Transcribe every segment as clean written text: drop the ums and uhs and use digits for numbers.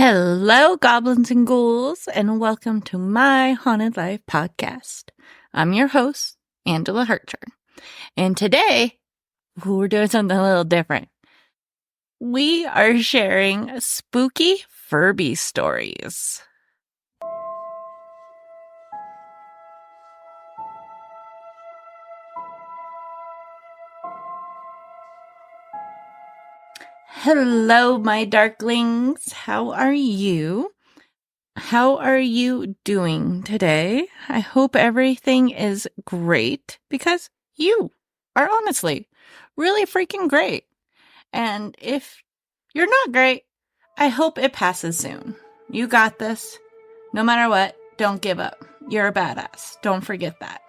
Hello, goblins and ghouls, and welcome to my Haunted Life podcast. I'm your host, Angela Hartshorn, and today we're doing something a little different. We are sharing spooky Furby stories. Hello, my darklings. How are you? How are you doing today? I hope everything is great because you are honestly really freaking great. And if you're not great, I hope it passes soon. You got this. No matter what, don't give up. You're a badass. Don't forget that.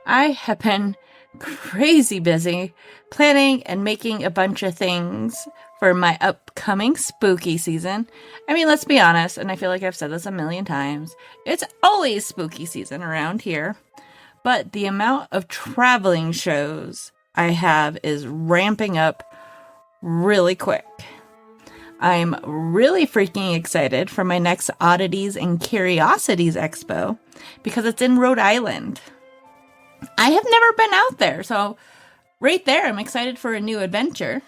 I have been crazy busy planning and making a bunch of things for my upcoming spooky season. I mean, let's be honest, and I feel like I've said this a million times, it's always spooky season around here. But the amount of traveling shows I have is ramping up really quick. I'm really freaking excited for my next Oddities and Curiosities Expo because it's in Rhode Island. I have never been out there, so right there, I'm excited for a new adventure.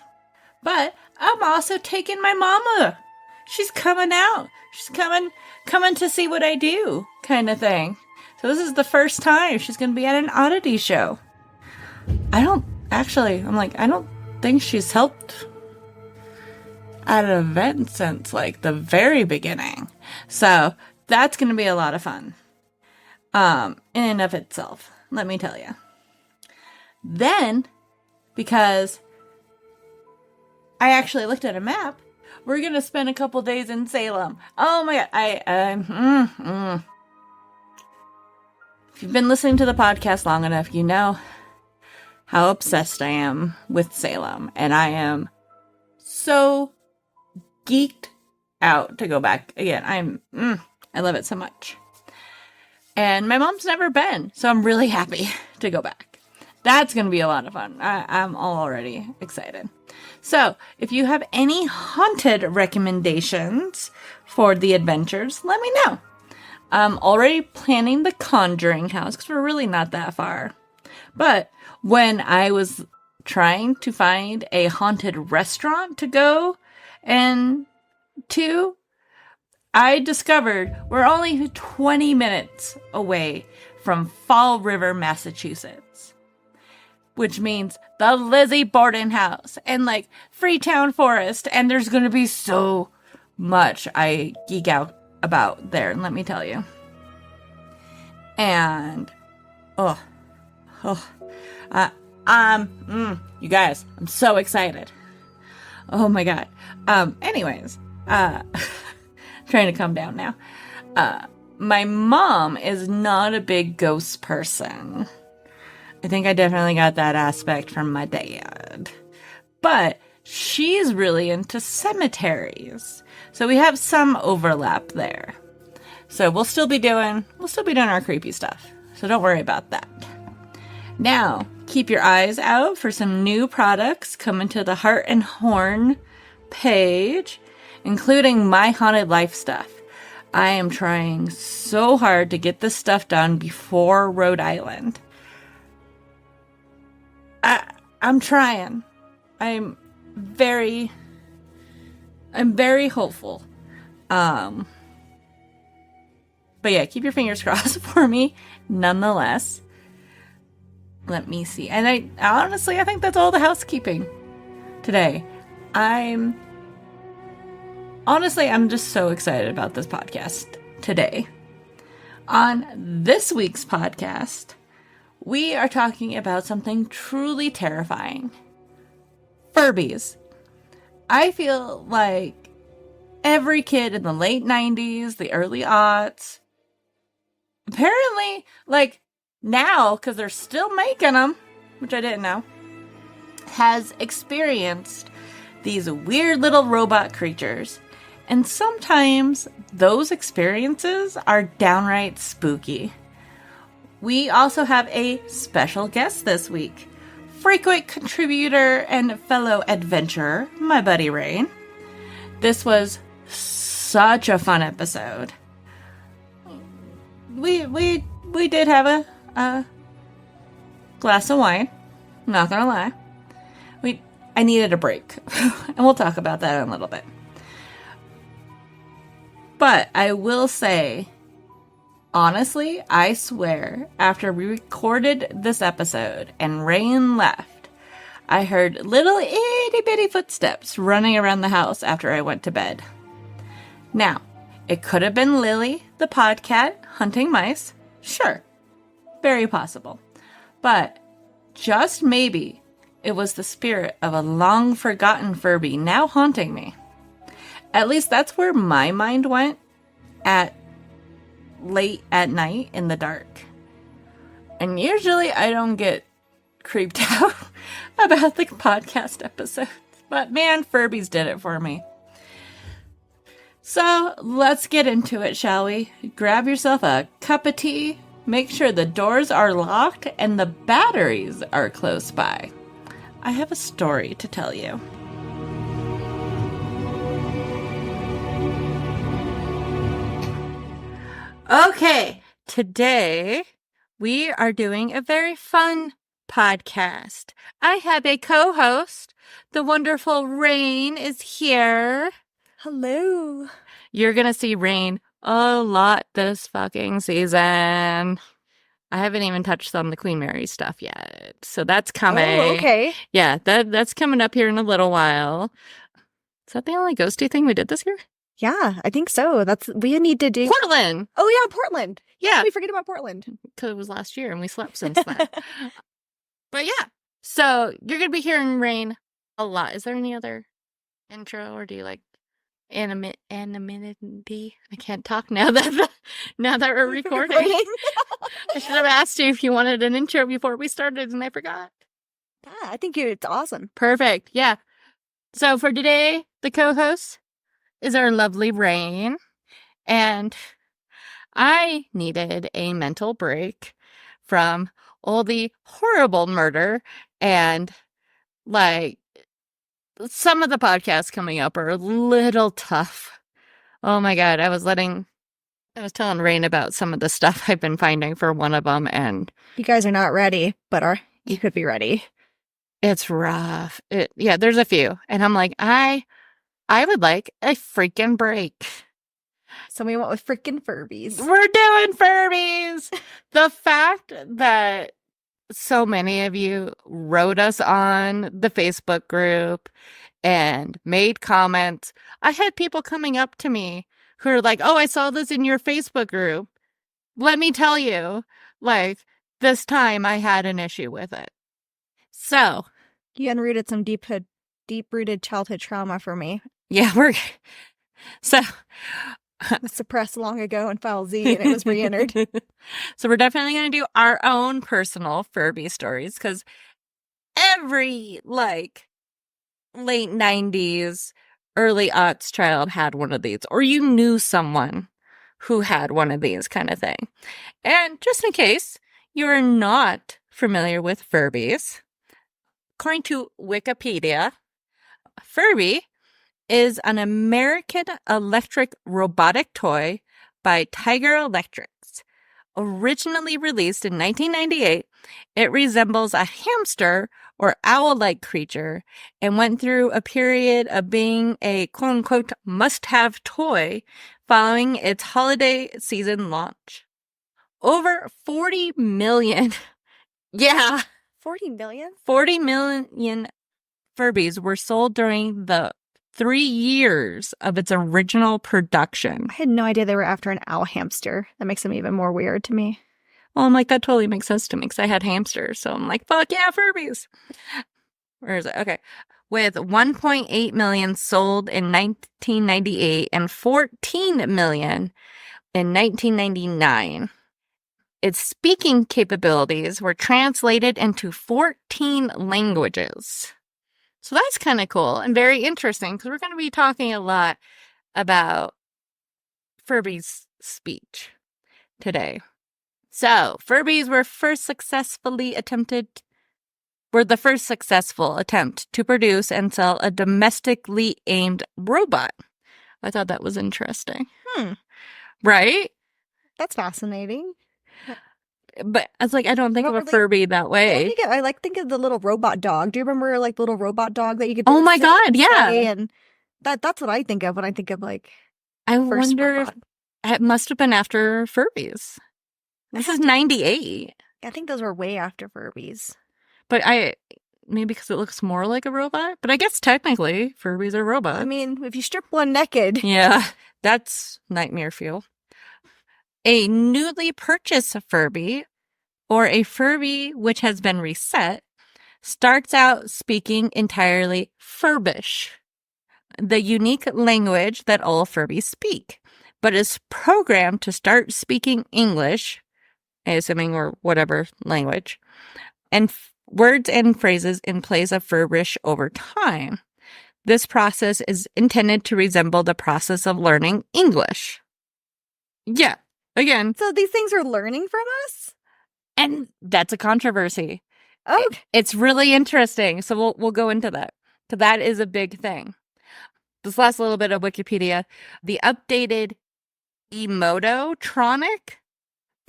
But I'm also taking my mama. She's coming out. She's coming to see what I do, kind of thing. So this is the first time she's going to be at an oddity show. I don't think she's helped at an event since like the very beginning. So that's going to be a lot of fun. In and of itself, let me tell you. Then, because I actually looked at a map, we're going to spend a couple days in Salem. Oh my God. If you've been listening to the podcast long enough, you know how obsessed I am with Salem. And I am so geeked out to go back again. I love it so much. And my mom's never been, so I'm really happy to go back. That's going to be a lot of fun. I'm already excited. So, if you have any haunted recommendations for the adventures, let me know. I'm already planning the Conjuring house because we're really not that far. But when I was trying to find a haunted restaurant to go and to, I discovered we're only 20 minutes away from Fall River, Massachusetts. Which means the Lizzie Borden house and like Freetown Forest. And there's going to be so much I geek out about there. Let me tell you. And, you guys, I'm so excited. Oh my God. Anyways, trying to calm down now. My mom is not a big ghost person. I think I definitely got that aspect from my dad. But she's really into cemeteries. So we have some overlap there. So we'll still be doing our creepy stuff. So don't worry about that. Now, keep your eyes out for some new products coming to the Hartshorn page, including my Haunted Life stuff. I am trying so hard to get this stuff done before Rhode Island. I'm trying. I'm very hopeful. But yeah, keep your fingers crossed for me nonetheless. Let me see. And I think that's all the housekeeping today. I'm just so excited about this podcast today. On this week's podcast, we are talking about something truly terrifying. Furbies. I feel like every kid in the late 90s, the early aughts, apparently, like now, because they're still making them, which I didn't know, has experienced these weird little robot creatures. And sometimes those experiences are downright spooky. We also have a special guest this week. Frequent contributor and fellow adventurer, my buddy Rayne. This was Such a fun episode. We did have a glass of wine. Not gonna lie. I needed a break. And we'll talk about that in a little bit. But I will say, honestly, I swear, after we recorded this episode and Rayne left, I heard little itty bitty footsteps running around the house after I went to bed. Now, it could have been Lily, the podcat, hunting mice. Sure. Very possible. But just maybe it was the spirit of a long-forgotten Furby now haunting me. At least that's where my mind went at late at night in the dark. And usually I don't get creeped out about the podcast episodes. But man, Furbies did it for me. So let's get into it, shall we? Grab yourself a cup of tea, make sure the doors are locked and the batteries are close by. I have a story to tell you. Okay, today we are doing a very fun podcast. I have a co-host. The wonderful Rayne is here. Hello. You're going to see Rayne a lot this fucking season. I haven't even touched on the Queen Mary stuff yet. So that's coming. Oh, okay. Yeah, that's coming up here in a little while. Is that the only ghosty thing we did this year? Yeah, I think so. We need to do Portland! Oh yeah, Portland. Yeah. How did we forget about Portland? Because it was last year and we slept since then. But yeah. So you're going to be hearing Rayne a lot. Is there any other intro or do you like anonymity? I can't talk now that we're recording. I should have asked you if you wanted an intro before we started and I forgot. Yeah, I think it's awesome. Perfect. Yeah. So for today, the co-host is our lovely Rayne. And I needed a mental break from all the horrible murder and like some of the podcasts coming up are a little tough. Oh my God. I was telling Rayne about some of the stuff I've been finding for one of them, and You guys are not ready, but you could be ready. it's rough. Yeah, there's a few. And I'm like, I would like a freaking break. So we went with freaking Furbies. We're doing Furbies! The fact that so many of you wrote us on the Facebook group and made comments. I had people coming up to me who are like, oh, I saw this in your Facebook group. Let me tell you, like, this time I had an issue with it. So. You unrooted some deep-rooted childhood trauma for me. Yeah, so. It was suppressed long ago in File Z and it was re-entered. So we're definitely going to do our own personal Furby stories because every, like, late 90s, early aughts child had one of these, or you knew someone who had one of these kind of thing. And just in case you're not familiar with Furbies, according to Wikipedia, Furby is an American electric robotic toy by Tiger Electrics. Originally released in 1998, it resembles a hamster or owl-like creature and went through a period of being a quote-unquote must-have toy following its holiday season launch. Over 40 million, yeah, 40 million? 40 million Furbies were sold during the 3 years of its original production. I had no idea they were after an owl hamster. That makes them even more weird to me. Well, I'm like, that totally makes sense to me because I had hamsters. So I'm like, fuck yeah, Furbies. Where is it? Okay. With 1.8 million sold in 1998 and 14 million in 1999. Its speaking capabilities were translated into 14 languages. So that's kind of cool and very interesting because we're going to be talking a lot about Furby's speech today. So, Furbies were the first successful attempt to produce and sell a domestically aimed robot. I thought that was interesting. Hmm. Right? That's fascinating. But I was like, I don't think I of don't a really- Furby that way. I think of the little robot dog. Do you remember like the little robot dog that you could Oh my sit God, and yeah. play? And that's what I think of when I think of like I first wonder if robot. it must have been after Furbies. This is 98. I think those were way after Furbies. But maybe because it looks more like a robot. But I guess technically Furbies are robots. I mean, if you strip one naked. Yeah, that's nightmare fuel. A newly purchased Furby, or a Furby which has been reset, starts out speaking entirely Furbish, the unique language that all Furbies speak, but is programmed to start speaking English, assuming or whatever language, and words and phrases in place of Furbish over time. This process is intended to resemble the process of learning English. Yeah, again. So these things are learning from us? And that's a controversy. Oh, It's really interesting. So we'll go into that. So that is a big thing. This last little bit of Wikipedia, the updated Emototronic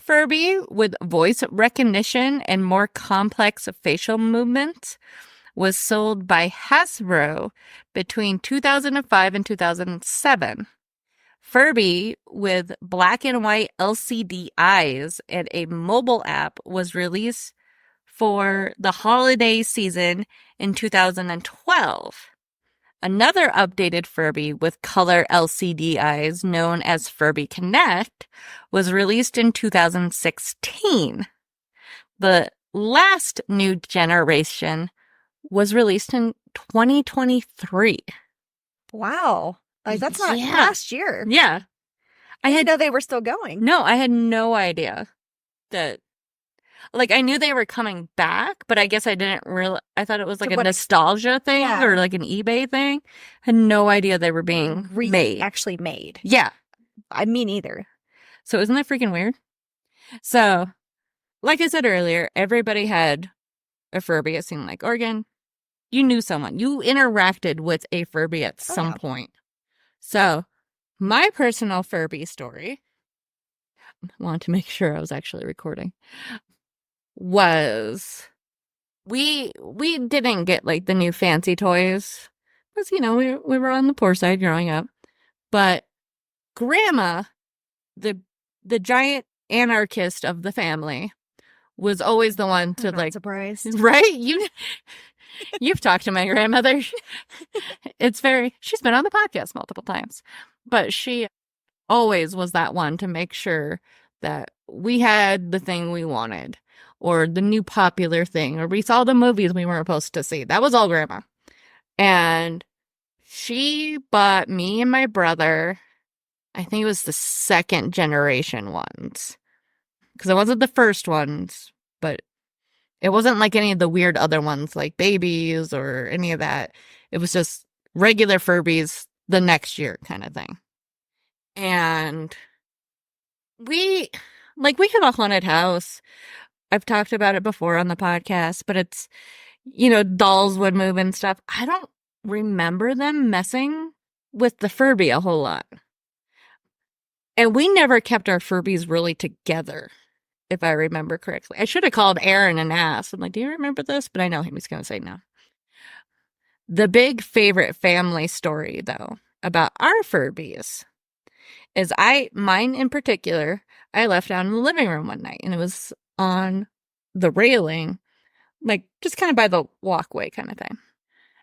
Furby with voice recognition and more complex facial movements was sold by Hasbro between 2005 and 2007. Furby with black and white LCD eyes and a mobile app was released for the holiday season in 2012. Another updated Furby with color LCD eyes, known as Furby Connect, was released in 2016. The last new generation was released in 2023. wow. Like, that's not Yeah. last year. Yeah. I didn't know they were still going. No, I had no idea that. Like, I knew they were coming back, but I guess I didn't really. I thought it was like a nostalgia thing or like an eBay thing. I had no idea they were being made. Actually made. Yeah. I mean, either. So isn't that freaking weird? So, like I said earlier, everybody had a Furby. It seemed like Oregon. You knew someone. You interacted with a Furby at some point. So, my personal Furby story, I wanted to make sure I was actually recording, was we didn't get like the new fancy toys because, you know, we were on the poor side growing up. But Grandma, the giant anarchist of the family, was always the one to like surprised. Right? You've talked to my grandmother. She's been on the podcast multiple times, but she always was that one to make sure that we had the thing we wanted or the new popular thing, or we saw the movies we weren't supposed to see. That was all Grandma. And she bought me and my brother, I think it was the second generation ones, because it wasn't the first ones, but it wasn't like any of the weird other ones like babies or any of that. It was just regular Furbies the next year kind of thing. And we have a haunted house. I've talked about it before on the podcast, but it's, you know, dolls would move and stuff. I don't remember them messing with the Furby a whole lot. And we never kept our Furbies really together, if I remember correctly. I should have called Aaron and asked. I'm like, do you remember this? But I know he was going to say no. The big favorite family story, though, about our Furbies is mine in particular, I left out in the living room one night, and it was on the railing, like just kind of by the walkway kind of thing.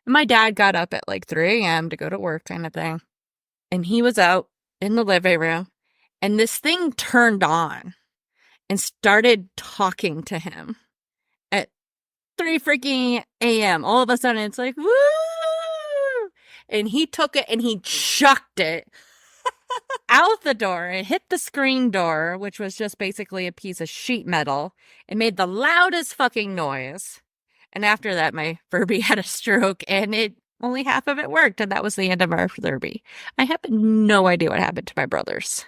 And my dad got up at like 3 a.m. to go to work kind of thing. And he was out in the living room, and this thing turned on and started talking to him at 3 freaking a.m. All of a sudden, it's like, woo! And he took it and he chucked it out the door. It hit the screen door, which was just basically a piece of sheet metal. It made the loudest fucking noise. And after that, my Furby had a stroke, and only half of it worked, and that was the end of our Furby. I have no idea what happened to my brothers.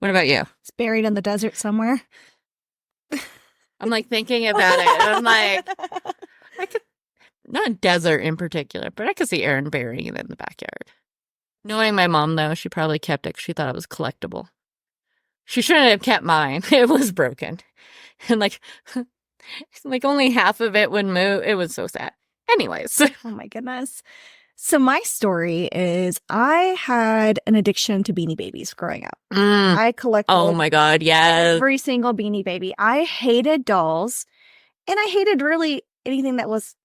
What about you? It's buried in the desert somewhere. I'm like thinking about it, and I'm like, I could, not desert in particular, but I could see Aaron burying it in the backyard. Knowing my mom, though, she probably kept it 'cause she thought it was collectible. She shouldn't have kept mine. It was broken. And like only half of it would move. It was so sad. Anyways. Oh my goodness. So my story is I had an addiction to Beanie Babies growing up. I collected Oh my God, yes. every single Beanie Baby. I hated dolls, and I hated really anything that was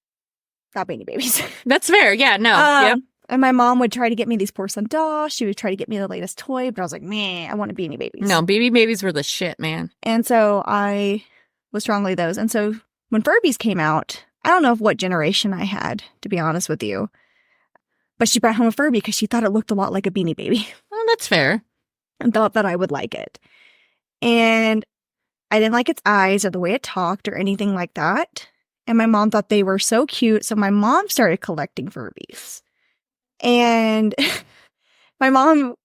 not Beanie Babies. That's fair. Yeah, no. Yep. And my mom would try to get me these porcelain dolls. She would try to get me the latest toy, but I was like, man, I want a Beanie Babies. No, Beanie Babies were the shit, man. And so I was strongly those. And so when Furbies came out, I don't know what generation I had, to be honest with you. But she brought home a Furby because she thought it looked a lot like a Beanie Baby. Well, that's fair. And thought that I would like it. And I didn't like its eyes or the way it talked or anything like that. And my mom thought they were so cute. So my mom started collecting Furbies. And my mom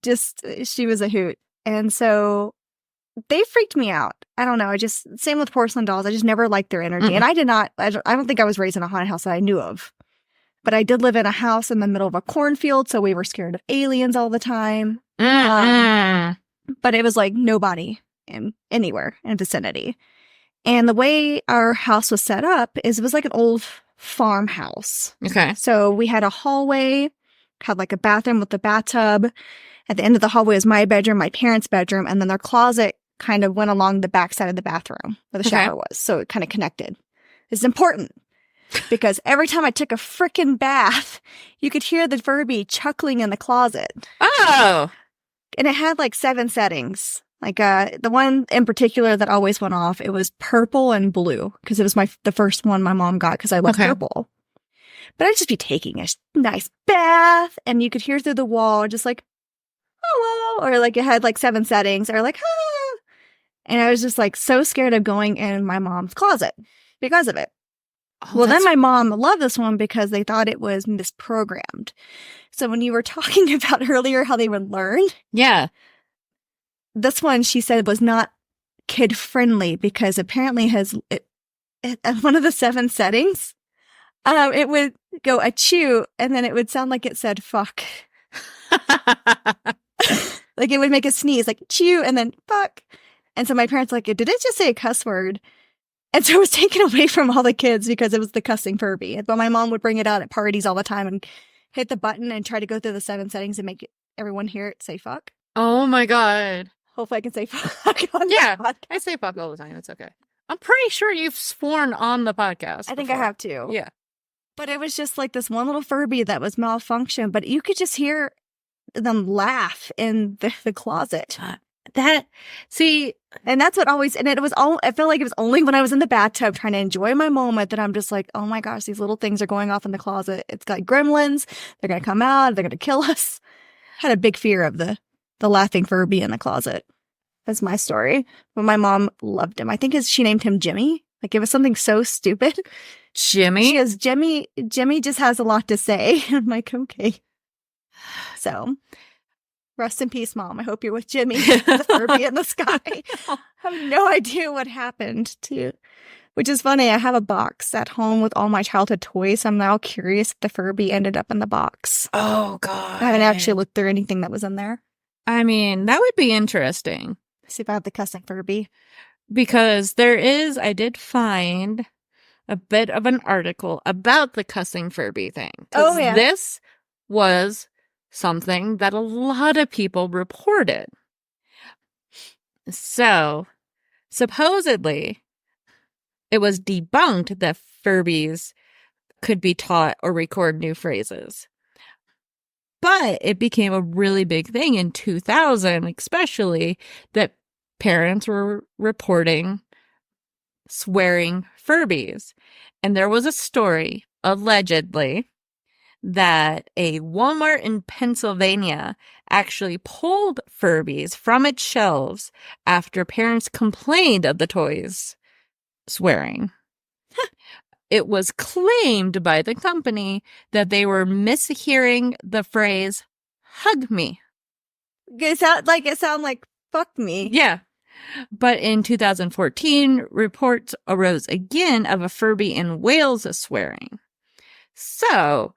she was a hoot. And so they freaked me out. I don't know. Same with porcelain dolls. I just never liked their energy. And I don't think I was raised in a haunted house that I knew of. But I did live in a house in the middle of a cornfield, so we were scared of aliens all the time. But it was like nobody anywhere in vicinity. And the way our house was set up is it was like an old farmhouse. Okay. So we had a hallway, had like a bathroom with a bathtub. At the end of the hallway was my bedroom, my parents' bedroom, and then their closet kind of went along the back side of the bathroom where the shower was. So it kind of connected. It's important. Because every time I took a frickin' bath, you could hear the Furby chuckling in the closet. Oh! And it had like 7 settings. Like the one in particular that always went off, it was purple and blue. Because it was the first one my mom got because I loved purple. But I'd just be taking a nice bath and you could hear through the wall just like, hello. Or like it had like 7 settings or like, ah. And I was just like so scared of going in my mom's closet because of it. Oh, well, then my mom loved this one because they thought it was misprogrammed. So when you were talking about earlier how they would learn. Yeah. This one, she said, was not kid-friendly because apparently one of the 7 settings, it would go achoo and then it would sound like it said fuck. Like it would make a sneeze, like chew and then fuck. And so my parents were like, did it just say a cuss word? And so it was taken away from all the kids because it was the cussing Furby. But my mom would bring it out at parties all the time and hit the button and try to go through the 7 settings and make everyone hear it say fuck. Oh my God. Hopefully I can say fuck on yeah, this podcast. I say fuck all the time. It's okay. I'm pretty sure you've sworn on the podcast. I think I have too. Yeah. But it was just like this one little Furby that was malfunctioned. But you could just hear them laugh in the closet. And that's what always, and it was all, I felt like it was only when I was in the bathtub trying to enjoy my moment that I'm just like, oh my gosh, these little things are going off in the closet. It's got gremlins. They're going to come out. They're going to kill us. Had a big fear of the laughing Furby in the closet. That's my story. But my mom loved him. I think she named him Jimmy. Like it was something so stupid. Jimmy? She goes, Jimmy just has a lot to say. I'm like, okay. So rest in peace, Mom. I hope you're with Jimmy, the Furby in the sky. I have no idea what happened to, which is funny. I have a box at home with all my childhood toys. I'm now curious if the Furby ended up in the box. Oh, God. I haven't actually looked through anything that was in there. I mean, that would be interesting. See if I have the cussing Furby. Because I did find a bit of an article about the cussing Furby thing. Oh, yeah. This was something that a lot of people reported. So, supposedly, it was debunked that Furbies could be taught or record new phrases. But it became a really big thing in 2000, especially, that parents were reporting swearing Furbies. And there was a story, allegedly, that a Walmart in Pennsylvania actually pulled Furbies from its shelves after parents complained of the toys swearing. It was claimed by the company that they were mishearing the phrase, hug me. It sound like fuck me. Yeah. But in 2014, reports arose again of a Furby in Wales swearing. So,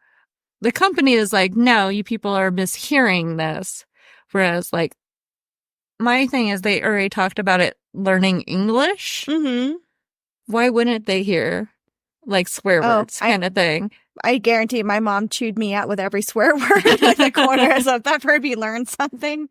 the company is like, no, you people are mishearing this. Whereas, like, my thing is they already talked about it learning English. Mm-hmm. Why wouldn't they hear, like, swear words kind of thing? I guarantee my mom chewed me out with every swear word in the corner. So if that Furby learned something,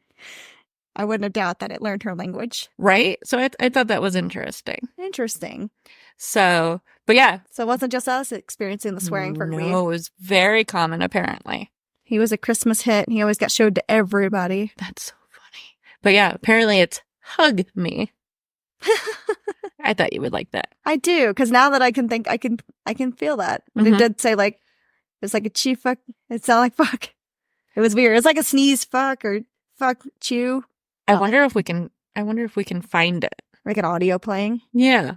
I wouldn't have doubt that it learned her language. Right? So I thought that was interesting. Interesting. So, but yeah. So it wasn't just us experiencing the swearing Furby. No, it was very common, apparently. He was a Christmas hit. He always got showed to everybody. That's so funny. But yeah, apparently it's hug me. I thought you would like that. I do, because now that I can think, I can feel that. But it did say like, it's like a chew fuck. It sounded like fuck. It was weird. It's like a sneeze fuck or fuck chew. I wonder if we can find it. Like an audio playing. Yeah.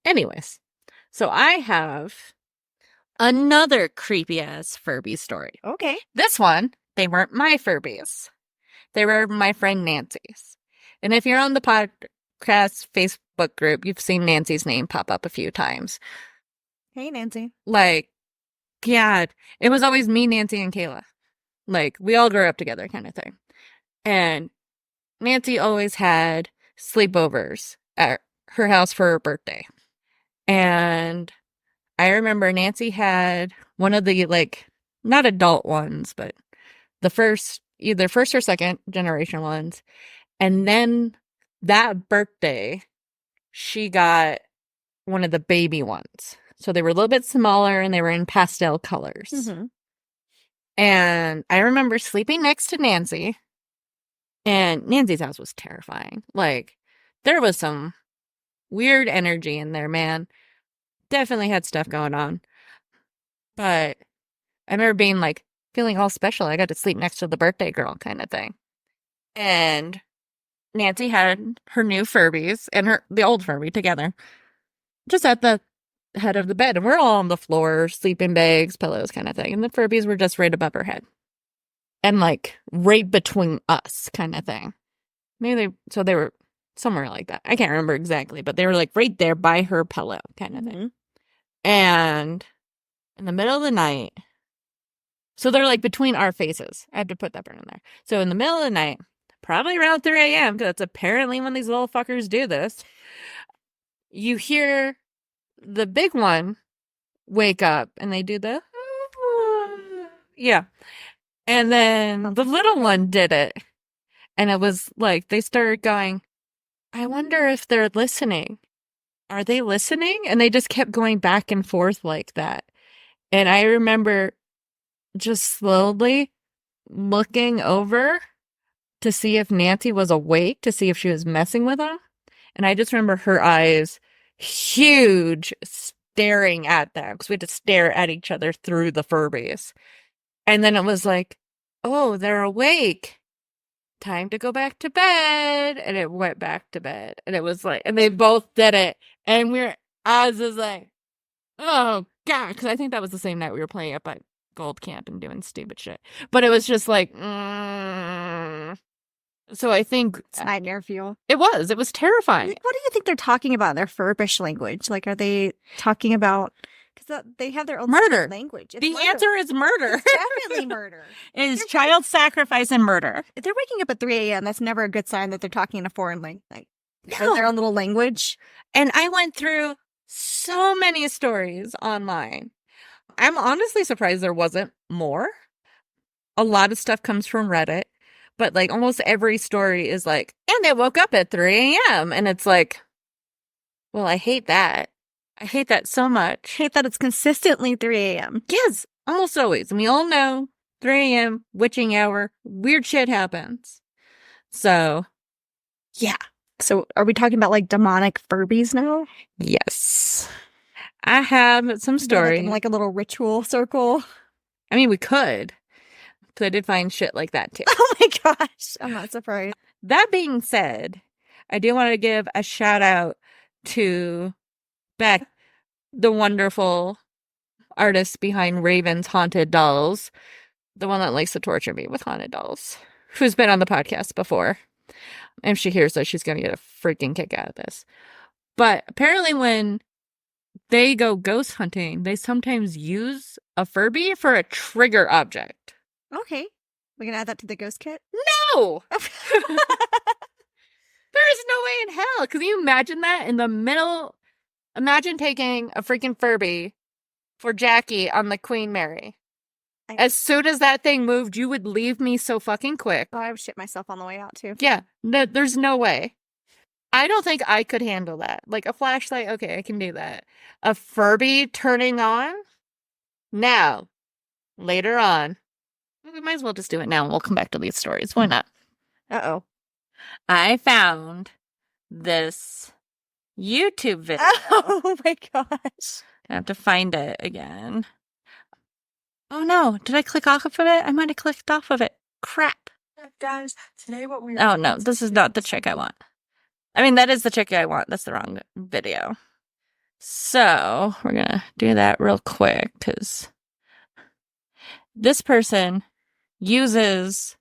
Anyways, so I have another creepy ass Furby story. Okay. This one, they weren't my Furbies. They were my friend Nancy's. And if you're on the podcast Facebook group, you've seen Nancy's name pop up a few times. Hey, Nancy. Like, God, it was always me, Nancy, and Kayla. Like, we all grew up together kind of thing. And Nancy always had sleepovers at her house for her birthday. And I remember Nancy had one of the, like, not adult ones, but the either first or second generation ones. And then that birthday, she got one of the baby ones. So they were a little bit smaller and they were in pastel colors. Mm-hmm. And I remember sleeping next to Nancy. And Nancy's house was terrifying. Like, there was some weird energy in there, man. Definitely had stuff going on. But I remember being, like, feeling all special. I got to sleep next to the birthday girl kind of thing. And Nancy had her new Furbies and the old Furby together. Just at the head of the bed. And we're all on the floor, sleeping bags, pillows kind of thing. And the Furbies were just right above her head. And, like, right between us kind of thing. Maybe they were somewhere like that. I can't remember exactly, but they were, like, right there by her pillow kind of thing. And in the middle of the night, so they're, like, between our faces. I have to put that part in there. So in the middle of the night, probably around 3 a.m., because that's apparently when these little fuckers do this, you hear the big one wake up, and they do the, yeah. And then the little one did it. And it was like, they started going, I wonder if they're listening. Are they listening? And they just kept going back and forth like that. And I remember just slowly looking over to see if Nancy was awake, to see if she was messing with them. And I just remember her eyes huge, staring at them, because we had to stare at each other through the Furbies. And then it was like, oh, they're awake. Time to go back to bed. And it went back to bed. And it was like, and they both did it. And I was just like, oh, God. Because I think that was the same night we were playing up at Gold Camp and doing stupid shit. But it was just like, So I think it's nightmare fuel. It was terrifying. What do you think they're talking about in their Furbish language? Like, are they talking about, because they have their own murder language. The answer is murder. It's definitely murder. It is child sacrifice and murder. If they're waking up at 3 a.m., that's never a good sign that they're talking in a foreign language. Like, their own little language. And I went through so many stories online. I'm honestly surprised there wasn't more. A lot of stuff comes from Reddit. But, like, almost every story is like, and they woke up at 3 a.m. And it's like, well, I hate that. I hate that so much. I hate that it's consistently 3 a.m. Yes, almost always. And we all know 3 a.m., witching hour, weird shit happens. So, yeah. So, are we talking about, like, demonic Furbies now? Yes. I have some stories. Like a little ritual circle. I mean, we could. Because I did find shit like that, too. Oh, my gosh. I'm not surprised. That being said, I do want to give a shout out to Beck, the wonderful artist behind Raven's Haunted Dolls, the one that likes to torture me with haunted dolls, who's been on the podcast before. And if she hears this, she's going to get a freaking kick out of this. But apparently when they go ghost hunting, they sometimes use a Furby for a trigger object. Okay. We can add that to the ghost kit? No! There is no way in hell. Can you imagine that in the middle? Imagine taking a freaking Furby for Jackie on the Queen Mary. As soon as that thing moved, you would leave me so fucking quick. Oh, I would shit myself on the way out, too. Yeah, there's no way. I don't think I could handle that. Like a flashlight, okay, I can do that. A Furby turning on? Now. Later on. We might as well just do it now and we'll come back to these stories. Why not? Uh-oh. I found this YouTube video. Oh my gosh. I have to find it again. Oh no, did I click off of it? I might have clicked off of it. Crap. Guys, today what we're... Oh no, this is not the chick I want. I mean, that is the chick I want. That's the wrong video. So, we're gonna do that real quick, because this person uses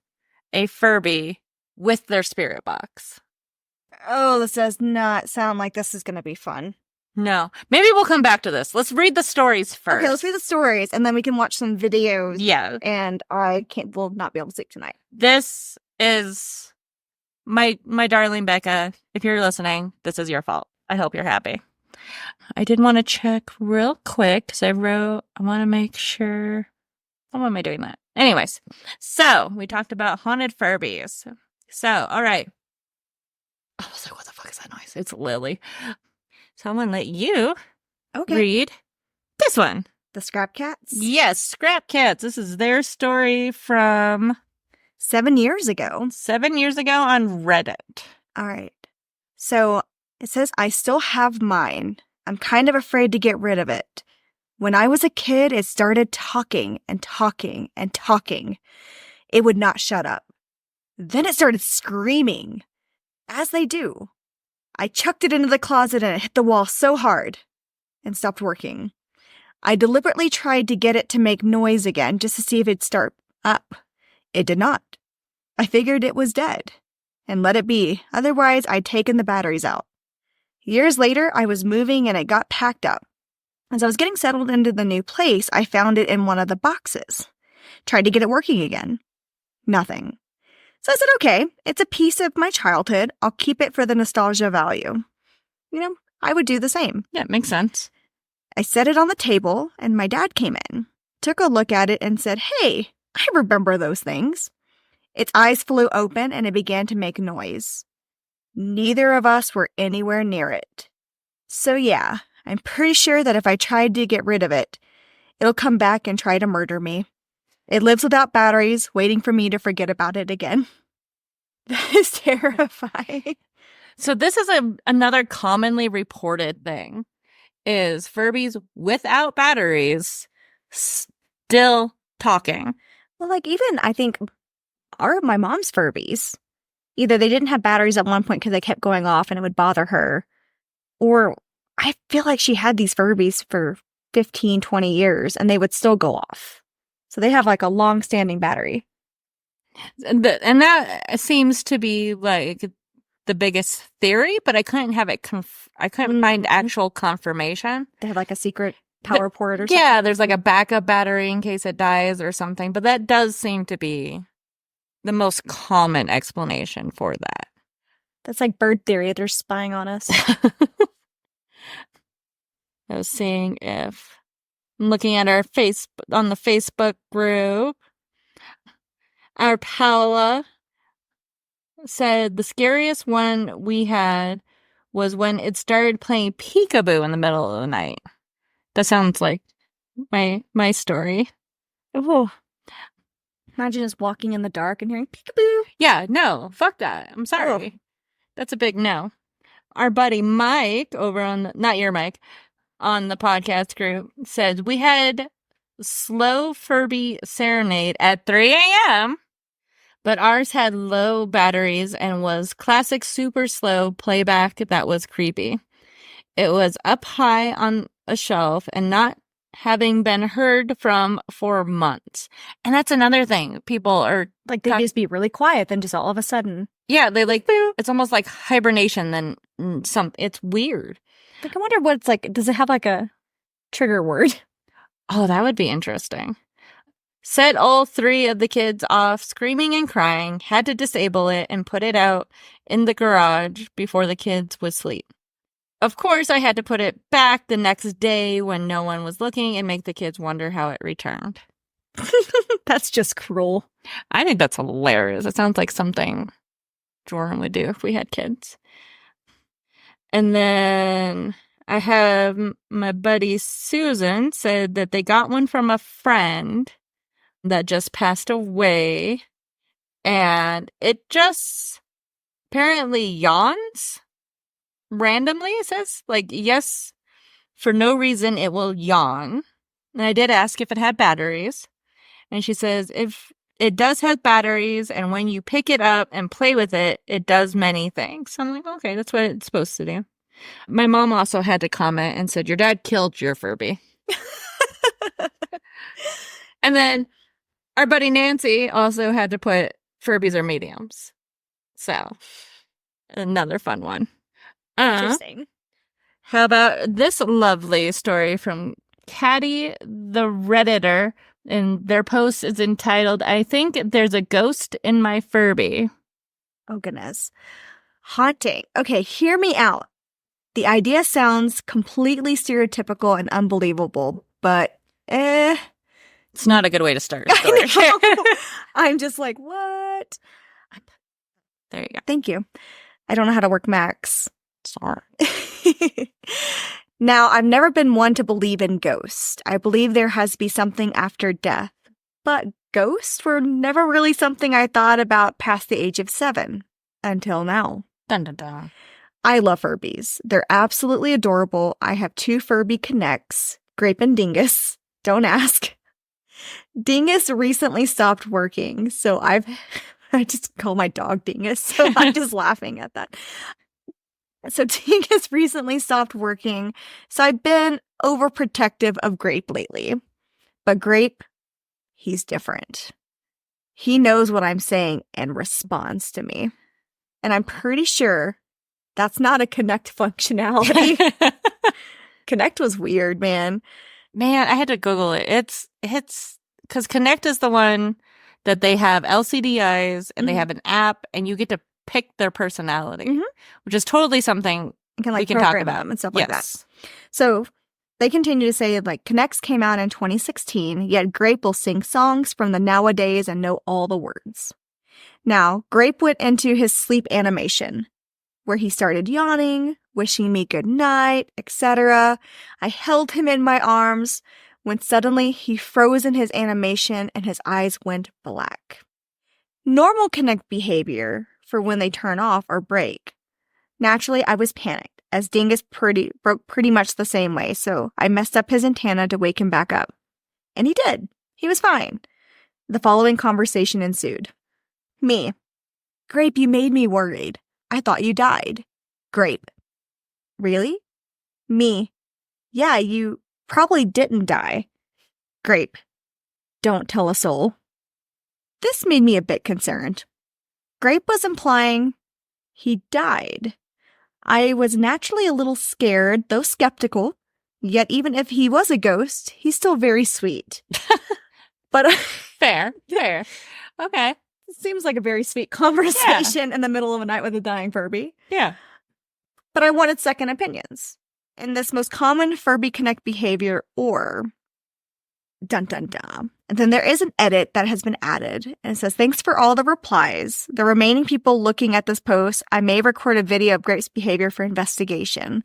a Furby with their spirit box. Oh, this does not sound like this is going to be fun. No. Maybe we'll come back to this. Let's read the stories first. Okay, let's read the stories, and then we can watch some videos. Yeah. And will not be able to sleep tonight. This is my darling Becca. If you're listening, this is your fault. I hope you're happy. I did want to check real quick, because I want to make sure. Why am I doing that? Anyways, so we talked about haunted Furbies. So, all right. I was like, what the fuck is that noise? It's Lily. So I'm going to let you read this one. The Scrap Cats? Yes, Scrap Cats. This is their story from 7 years ago. 7 years ago on Reddit. All right. So it says, I still have mine. I'm kind of afraid to get rid of it. When I was a kid, it started talking and talking and talking. It would not shut up. Then it started screaming. As they do. I chucked it into the closet and it hit the wall so hard and stopped working. I deliberately tried to get it to make noise again just to see if it'd start up. It did not. I figured it was dead and let it be. Otherwise, I'd taken the batteries out. Years later, I was moving and it got packed up. As I was getting settled into the new place, I found it in one of the boxes. Tried to get it working again. Nothing. So I said, okay, it's a piece of my childhood. I'll keep it for the nostalgia value. You know, I would do the same. Yeah, it makes sense. I set it on the table, and my dad came in, took a look at it, and said, hey, I remember those things. Its eyes flew open, and it began to make noise. Neither of us were anywhere near it. So yeah, I'm pretty sure that if I tried to get rid of it, it'll come back and try to murder me. It lives without batteries, waiting for me to forget about it again. That is terrifying. So this is another commonly reported thing, is Furbies without batteries still talking. Well, like even, I think, my mom's Furbies, either they didn't have batteries at one point because they kept going off and it would bother her, or I feel like she had these Furbies for 15, 20 years and they would still go off. So they have like a long-standing battery. And that seems to be like the biggest theory, but I couldn't have it. I couldn't find actual confirmation. They have like a secret power port or something. Yeah, there's like a backup battery in case it dies or something. But that does seem to be the most common explanation for that. That's like bird theory. They're spying on us. I was seeing if I'm looking at our on the Facebook group. Our Paula said the scariest one we had was when it started playing peekaboo in the middle of the night. That sounds like my story. Oh, imagine just walking in the dark and hearing peekaboo. Yeah, no, fuck that. I'm sorry. Oh. That's a big no. Our buddy Mike over on not your Mike on the podcast group said we had slow Furby serenade at 3 a.m. But ours had low batteries and was classic super slow playback that was creepy. It was up high on a shelf and not having been heard from for months. And that's another thing. People are like, they just be really quiet, then just all of a sudden. Yeah, they like, it's almost like hibernation, then it's weird. Like, I wonder what it's like. Does it have like a trigger word. Oh, that would be interesting. Set all 3 of the kids off screaming and crying, had to disable it and put it out in the garage before the kids would sleep. Of course, I had to put it back the next day when no one was looking and make the kids wonder how it returned. That's just cruel. I think that's hilarious. It sounds like something Jordan would do if we had kids. And then I have my buddy Susan said that they got one from a friend that just passed away. And it just apparently yawns randomly. It says, like, yes, for no reason it will yawn. And I did ask if it had batteries. And she says, if it does have batteries, and when you pick it up and play with it, it does many things. So I'm like, okay, that's what it's supposed to do. My mom also had to comment and said, your dad killed your Furby. And then our buddy Nancy also had to put Furbies are mediums. So, another fun one. Interesting. How about this lovely story from Caddy the Redditor? And their post is entitled, I think there's a ghost in my Furby. Oh, goodness. Haunting. Okay, hear me out. The idea sounds completely stereotypical and unbelievable, but It's not a good way to start a story. I'm just like, what? There you go. Thank you. I don't know how to work Max. Sorry. Now, I've never been one to believe in ghosts. I believe there has to be something after death. But ghosts were never really something I thought about past the age of 7. Until now. Dun dun dun. I love Furbies. They're absolutely adorable. I have 2 Furby Connects, Grape and Dingus. Don't ask. Dingus recently stopped working, so I just call my dog Dingus, so I'm just laughing at that. So Dingus recently stopped working, so I've been overprotective of Grape lately. But Grape, he's different. He knows what I'm saying and responds to me. And I'm pretty sure that's not a Connect functionality. Connect was weird, man. Man, I had to Google it. It's because Connect is the one that they have LCD eyes and they have an app and you get to pick their personality, which is totally something You can we like can talk program about them and stuff like that. So they continue to say like Connects came out in 2016, yet Grape will sing songs from the nowadays and know all the words. Now, Grape went into his sleep animation, where he started yawning, wishing me good night, etc. I held him in my arms when suddenly he froze in his animation and his eyes went black. Normal Connect behavior for when they turn off or break. Naturally, I was panicked, as Dingus broke pretty much the same way, so I messed up his antenna to wake him back up. And he did. He was fine. The following conversation ensued. Me. Grape, you made me worried. I thought you died. Grape. Really? Me. Yeah, you probably didn't die. Grape. Don't tell a soul. This made me a bit concerned. Grape was implying he died. I was naturally a little scared, though skeptical. Yet even if he was a ghost, he's still very sweet. But fair. Okay. It seems like a very sweet conversation in the middle of a night with a dying Furby. Yeah. But I wanted second opinions. In this most common Furby Connect behavior, or dun dun dun. And then there is an edit that has been added, and it says, thanks for all the replies. The remaining people looking at this post, I may record a video of Grape's behavior for investigation.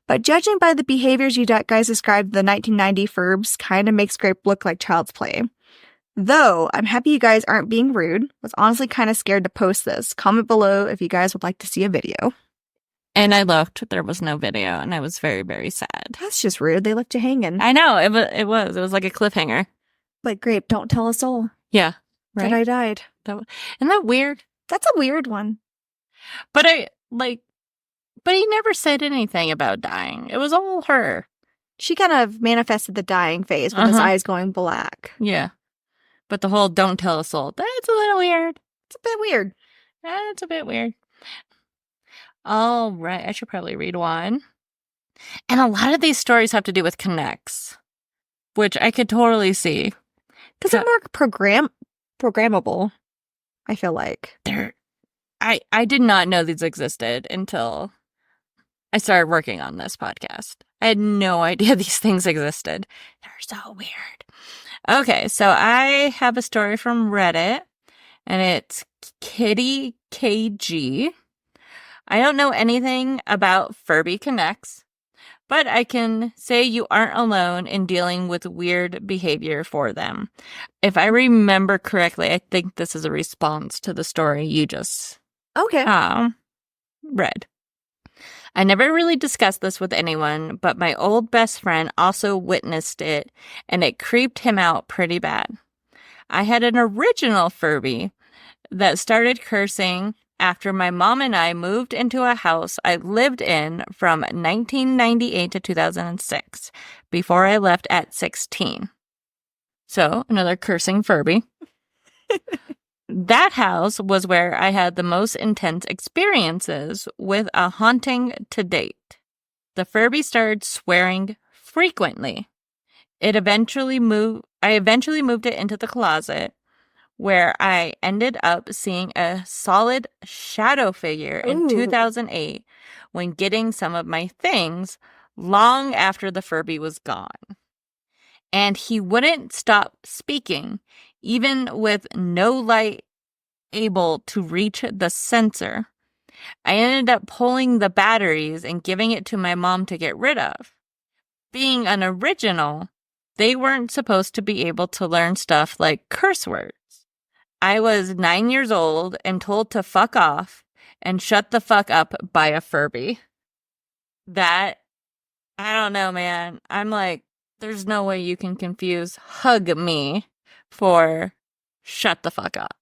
But judging by the behaviors you guys described, the 1990 Furbs kind of makes Grape look like child's play. Though, I'm happy you guys aren't being rude. Was honestly kind of scared to post this. Comment below if you guys would like to see a video. And I looked, there was no video, and I was very, very sad. That's just rude. They left you hanging. I know, it was like a cliffhanger. But Grape, don't tell a soul Yeah. Right? that I died. Isn't that weird? That's a weird one. But he never said anything about dying. It was all her. She kind of manifested the dying phase with his eyes going black. Yeah. But the whole don't tell a soul, that's a little weird. It's a bit weird. That's a bit weird. All right, I should probably read one. And a lot of these stories have to do with connects, which I could totally see. Because they're more programmable, I feel like. I did not know these existed until I started working on this podcast. I had no idea these things existed. They're so weird. Okay, so I have a story from Reddit, and it's Kitty KG. I don't know anything about Furby Connects, but I can say you aren't alone in dealing with weird behavior for them. If I remember correctly, I think this is a response to the story you just read. I never really discussed this with anyone, but my old best friend also witnessed it, and it creeped him out pretty bad. I had an original Furby that started cursing after my mom and I moved into a house I lived in from 1998 to 2006, before I left at 16. So, another cursing Furby. That house was where I had the most intense experiences with a haunting to date. The Furby started swearing frequently. I eventually moved it into the closet, where I ended up seeing a solid shadow figure in 2008 when getting some of my things long after the Furby was gone. And he wouldn't stop speaking, even with no light able to reach the sensor. I ended up pulling the batteries and giving it to my mom to get rid of. Being an original, they weren't supposed to be able to learn stuff like curse words. I was 9 years old and told to fuck off and shut the fuck up by a Furby. That, I don't know, man. I'm like, there's no way you can confuse hug me for shut the fuck up.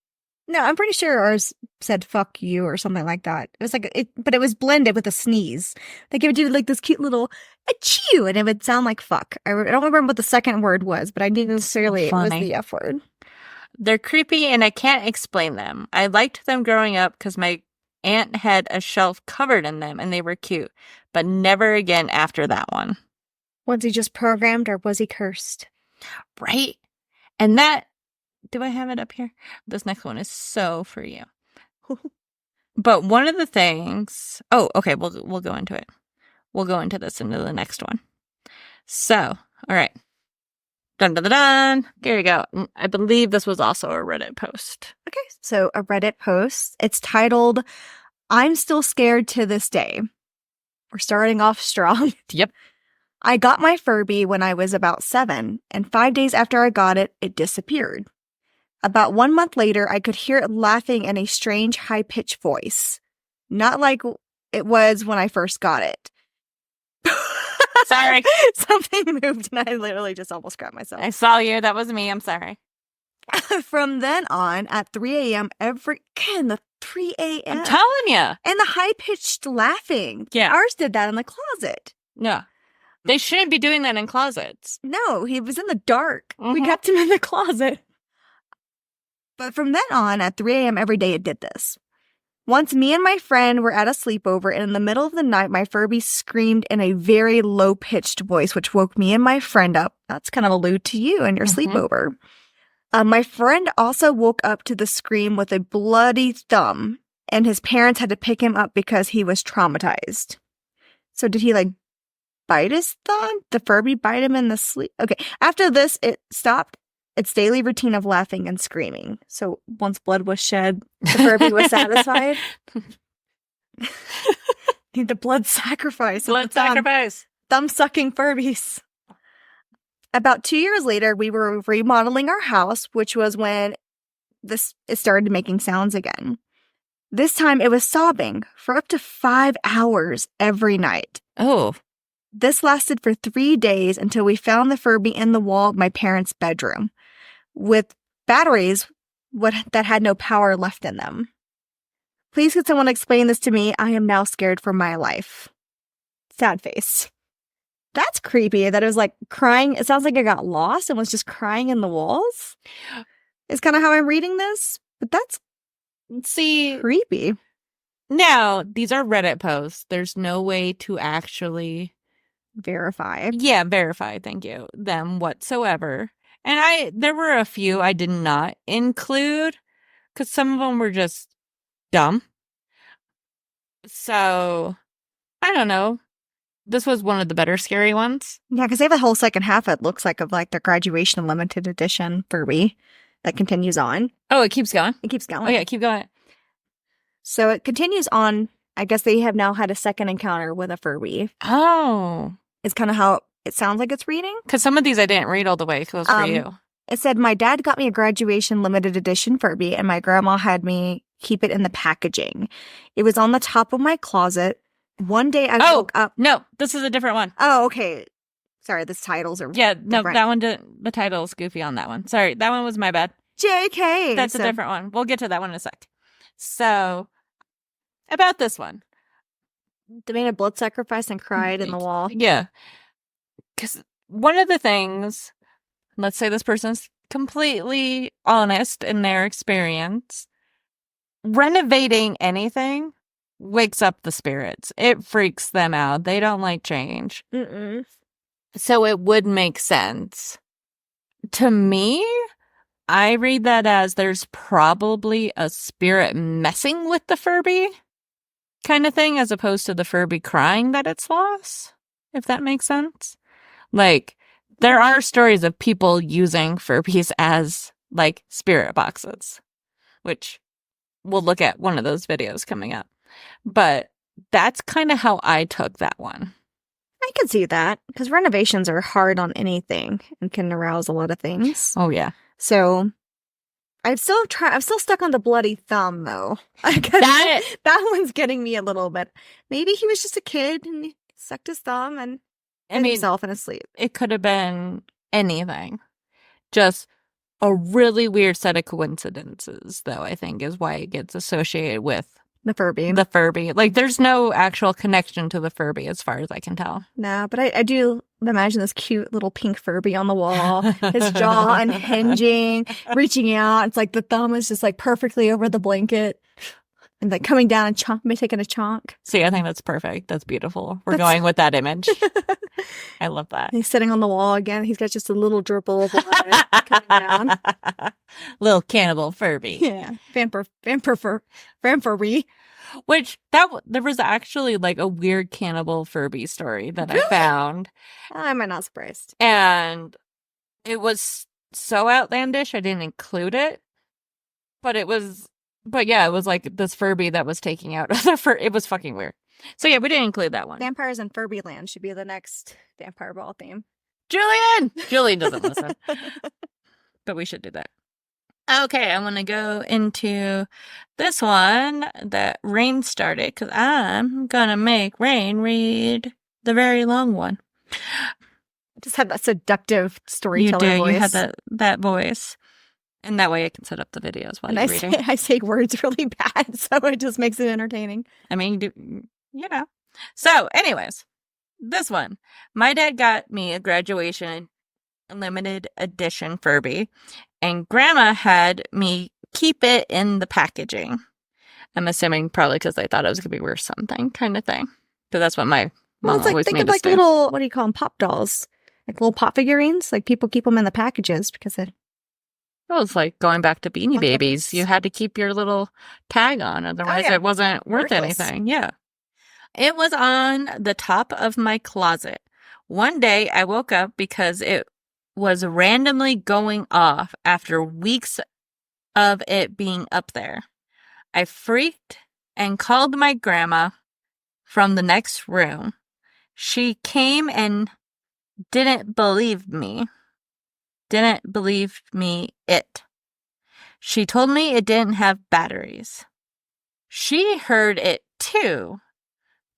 No, I'm pretty sure ours said fuck you or something like that. It was like, but it was blended with a sneeze. Like it would do like this cute little achoo, and it would sound like fuck. I don't remember what the second word was, but I knew clearly it was the F word. They're creepy and I can't explain them. I liked them growing up because my aunt had a shelf covered in them and they were cute, but never again after that one. Was he just programmed or was he cursed? Right? And that, do I have it up here? This next one is so for you. But one of the things, okay, we'll go into it. We'll go into the next one. So, all right. Dun, dun, dun, dun. Here you go. I believe this was also a Reddit post. Okay, so a Reddit post. It's titled, I'm Still Scared to This Day. We're starting off strong. Yep. I got my Furby when I was about 7, and 5 days after I got it, it disappeared. About 1 month later, I could hear it laughing in a strange, high-pitched voice. Not like it was when I first got it. Sorry. Something moved and I literally just almost grabbed myself. I saw you. That was me. I'm sorry. From then on, at 3 a.m. the 3 a.m. I'm telling you. And the high-pitched laughing. Yeah. Ours did that in the closet. No. They shouldn't be doing that in closets. No, he was in the dark. We kept him in the closet. But from then on, at 3 a.m. every day, it did this. Once me and my friend were at a sleepover, and in the middle of the night, my Furby screamed in a very low-pitched voice, which woke me and my friend up. That's kind of allude to you and your sleepover. My friend also woke up to the scream with a bloody thumb, and his parents had to pick him up because he was traumatized. So did he, bite his thumb? The Furby bite him in the sleep? Okay, after this, it stopped its daily routine of laughing and screaming. So once blood was shed, the Furby was satisfied. Need the blood sacrifice. Blood sacrifice. Thumb-sucking Furbies. About 2 years later, we were remodeling our house, which was when it started making sounds again. This time, it was sobbing for up to 5 hours every night. Oh. This lasted for 3 days until we found the Furby in the wall of my parents' bedroom with batteries that had no power left in them. Please could someone explain this to me? I am now scared for my life. Sad face. That's creepy that it was crying. It sounds like it got lost and was just crying in the walls. It's kind of how I'm reading this, but that's creepy. Now, these are Reddit posts. There's no way to actually verify. Yeah, verify, thank you, them whatsoever. And there were a few I did not include because some of them were just dumb. So, I don't know. This was one of the better scary ones. Yeah, because they have a whole second half, it looks like, of like their graduation limited edition Furby that continues on. Oh, it keeps going? It keeps going. Oh, yeah, keep going. So it continues on. I guess they have now had a second encounter with a Furby. Oh. It's kind of how it sounds like it's reading. Because some of these I didn't read all the way because for you. It said, my dad got me a graduation limited edition Furby, and my grandma had me keep it in the packaging. It was on the top of my closet. One day I woke up. No, this is a different one. Oh, okay. Sorry, the titles are Yeah, no, different. that one didn't. The title is goofy on that one. Sorry, that one was my bad. JK. That's a different one. We'll get to that one in a sec. So, about this one. They made a blood sacrifice and cried in the wall. Yeah. Because one of the things, let's say this person's completely honest in their experience, renovating anything wakes up the spirits. It freaks them out. They don't like change. Mm-mm. So it would make sense. To me, I read that as there's probably a spirit messing with the Furby kind of thing, as opposed to the Furby crying that it's lost, if that makes sense. Like, there are stories of people using Furbies as, like, spirit boxes, which we'll look at one of those videos coming up. But that's kind of how I took that one. I can see that, because renovations are hard on anything and can arouse a lot of things. Oh, yeah. So I'm still stuck on the bloody thumb, though. That one's getting me a little bit. Maybe he was just a kid and he sucked his thumb and hit himself in his sleep. It could have been anything. Just a really weird set of coincidences, though, I think, is why it gets associated with the Furby. The Furby. Like, there's no actual connection to the Furby as far as I can tell. Nah, but I do imagine this cute little pink Furby on the wall, his jaw unhinging, reaching out. It's like the thumb is just like perfectly over the blanket and like coming down and taking a chonk. See, I think that's perfect. That's beautiful. We're going with that image. I love that. He's sitting on the wall again. He's got just a little dribble of water coming down. Little cannibal Furby. Yeah. Furby. Which, there was actually like a weird cannibal Furby story that I found. I'm not surprised. And it was so outlandish, I didn't include it. But yeah, it was like this Furby that was taking out other it was fucking weird. So yeah, we didn't include that one. Vampires in Furby Land should be the next Vampire Ball theme. Julian doesn't listen. But we should do that. Okay, I want to go into this one that Rayne started, because I'm going to make Rayne read the very long one. I just have that seductive storyteller voice. You have that voice. And that way I can set up the videos while you're reading. I say words really bad, so it just makes it entertaining. I mean, you know. So, anyways, this one. My dad got me a graduation limited edition Furby, and Grandma had me keep it in the packaging. I'm assuming probably because they thought it was going to be worth something, kind of thing. Because that's what my mom always think made of us like do. little, what do you call them, pop dolls. Like little pop figurines. Like people keep them in the packages because it... Well, it's like going back to Beanie Like Babies. You had to keep your little tag on, otherwise it wasn't worth anything. Yeah. It was on the top of my closet. One day I woke up because it was randomly going off after weeks of it being up there. I freaked and called my grandma from the next room. She came and didn't believe me. She told me it didn't have batteries. She heard it too,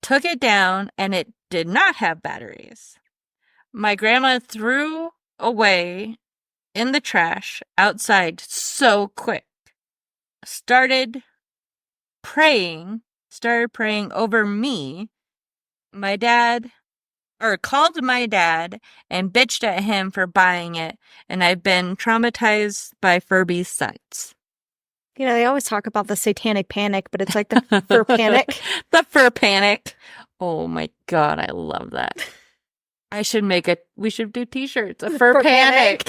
took it down, and it did not have batteries. My grandma threw away in the trash outside so quick. Started praying over me. My dad called my dad and bitched at him for buying it, and I've been traumatized by Furbies since. You know, they always talk about the satanic panic, but it's like the fur panic. The fur panic. Oh my God, I love that. We should do t-shirts. A fur panic.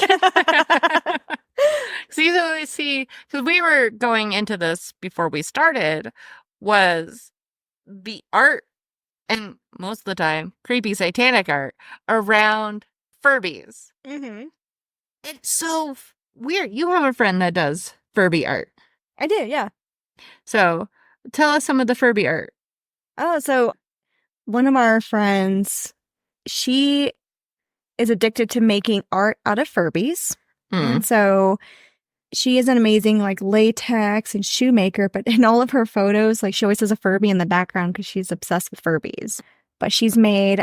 See, because we were going into this before we started, was the art, and most of the time, creepy satanic art around Furbies. Mm-hmm. It's so weird. You have a friend that does Furby art. I do, yeah. So tell us some of the Furby art. Oh, so one of our friends, she is addicted to making art out of Furbies. And so she is an amazing like latex and shoemaker, but in all of her photos, like she always has a Furby in the background because she's obsessed with Furbies. But she's made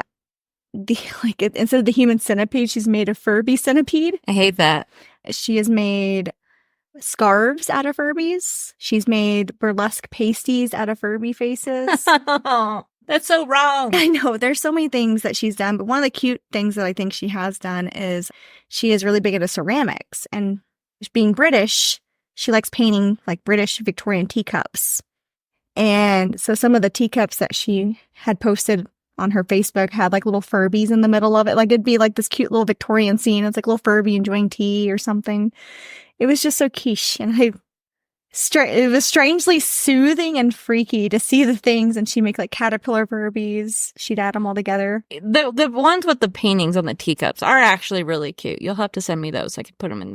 instead of the human centipede, she's made a Furby centipede. I hate that. She has made scarves out of Furbies. She's made burlesque pasties out of Furby faces. That's so wrong. I know. There's so many things that she's done, but one of the cute things that I think she has done is she is really big into ceramics. And being British, she likes painting like British Victorian teacups. And so some of the teacups that she had posted on her Facebook had like little Furbies in the middle of it. Like it'd be like this cute little Victorian scene. It's like little Furby enjoying tea or something. It was just so quiche. And it was strangely soothing and freaky to see the things, and she'd make like caterpillar Furbies. She'd add them all together. The ones with the paintings on the teacups are actually really cute. You'll have to send me those so I could put them in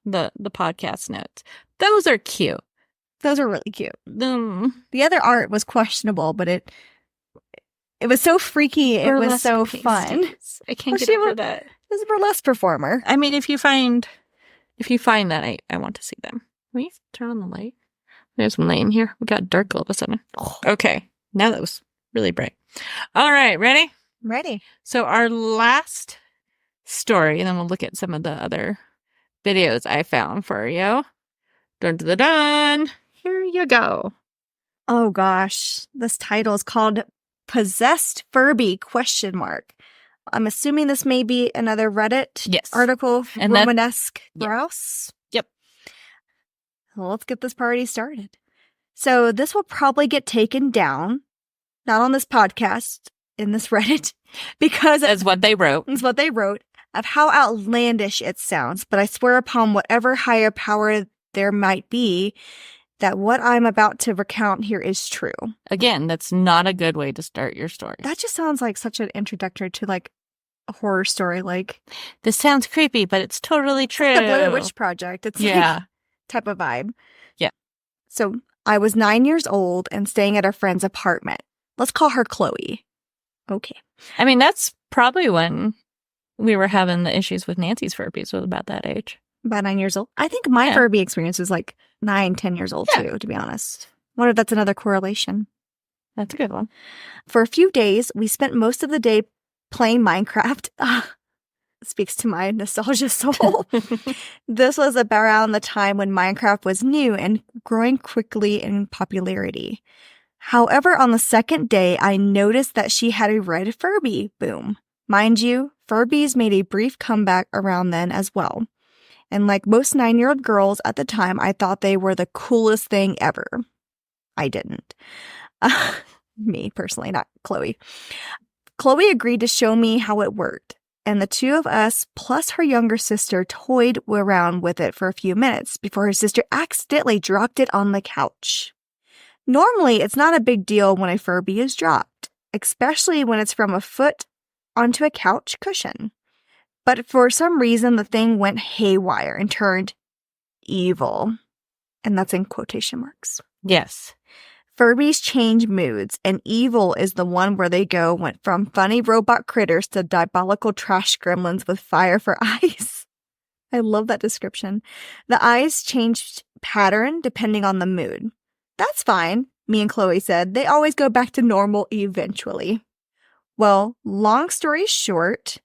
the podcast notes. Those are cute. Those are really cute. The other art was questionable, but it was so freaky. It was so fun. I can't get over that. It was a burlesque performer. I mean, if you find that, I want to see them. Will you turn on the light? There's one light in here. We got dark all of a sudden. Okay. Now that was really bright. All right. Ready? Ready. So our last story, and then we'll look at some of the other videos I found for you. Dun, dun, dun, dun. Here you go. Oh, gosh. This title is called Possessed Furby ? I'm assuming this may be another Reddit article, and Romanesque Grouse. Yep. Well, let's get this party started. So this will probably get taken down, not on this podcast, in this Reddit, because that's what they wrote. It's what they wrote of how outlandish it sounds. But I swear upon whatever higher power there might be that what I'm about to recount here is true. Again, that's not a good way to start your story. That just sounds like such an introductory to like a horror story. Like, this sounds creepy, but it's totally true. The Blair Witch Project. It's like type of vibe. Yeah. So I was 9 years old and staying at a friend's apartment. Let's call her Chloe. Okay. I mean, that's probably when we were having the issues with Nancy's Furbies, was about that age. About 9 years old. I think my Furby experience was like 9, 10 years old too, to be honest. Wonder if that's another correlation. That's a good one. For a few days, we spent most of the day playing Minecraft. Speaks to my nostalgia soul. This was around the time when Minecraft was new and growing quickly in popularity. However, on the second day, I noticed that she had a red Furby. Boom. Mind you, Furbies made a brief comeback around then as well. And like most 9-year-old girls at the time, I thought they were the coolest thing ever. I didn't. Me, personally, not Chloe. Chloe agreed to show me how it worked, and the two of us, plus her younger sister, toyed around with it for a few minutes before her sister accidentally dropped it on the couch. Normally, it's not a big deal when a Furby is dropped, especially when it's from a foot onto a couch cushion. But for some reason, the thing went haywire and turned evil. And that's in quotation marks. Yes. Furbies change moods, and evil is the one where they went from funny robot critters to diabolical trash gremlins with fire for eyes. I love that description. The eyes changed pattern depending on the mood. That's fine, me and Chloe said. They always go back to normal eventually. Well, long story short,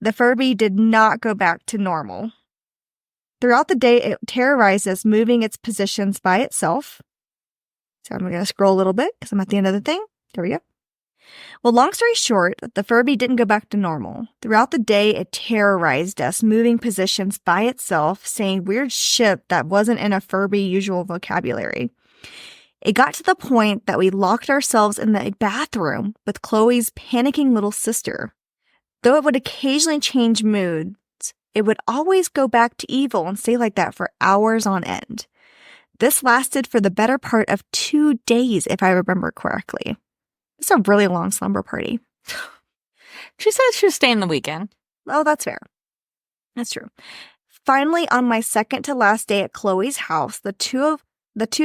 the Furby did not go back to normal. Throughout the day, it terrorized us, moving its positions by itself. So I'm going to scroll a little bit because I'm at the end of the thing. There we go. Well, long story short, the Furby didn't go back to normal. Throughout the day, it terrorized us, moving positions by itself, saying weird shit that wasn't in a Furby usual vocabulary. It got to the point that we locked ourselves in the bathroom with Chloe's panicking little sister. Though it would occasionally change moods, it would always go back to evil and stay like that for hours on end. This lasted for the better part of 2 days, if I remember correctly. It's a really long slumber party. She said she was staying the weekend. Oh, that's fair. That's true. Finally, on my second to last day at Chloe's house, the two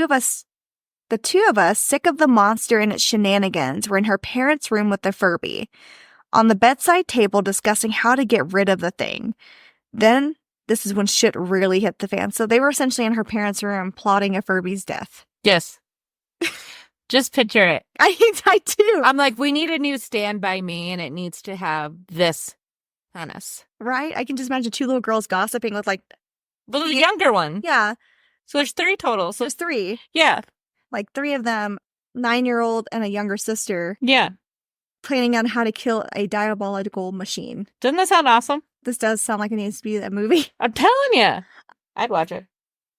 of us, sick of the monster and its shenanigans, were in her parents' room with the Furby, on the bedside table discussing how to get rid of the thing. Then, this is when shit really hit the fan. So they were essentially in her parents' room plotting a Furby's death. Yes. Just picture it. I do. I'm like, we need a new Stand By Me, and it needs to have this on us. Right? I can just imagine 2 little girls gossiping with like... Well, the younger one. Yeah. So there's 3 total. So There's 3. yeah. Like 3 of them, 9-year-old and a younger sister, Yeah. planning on how to kill a diabolical machine. Doesn't that sound awesome? This does sound like it needs to be a movie. I'm telling you. I'd watch it.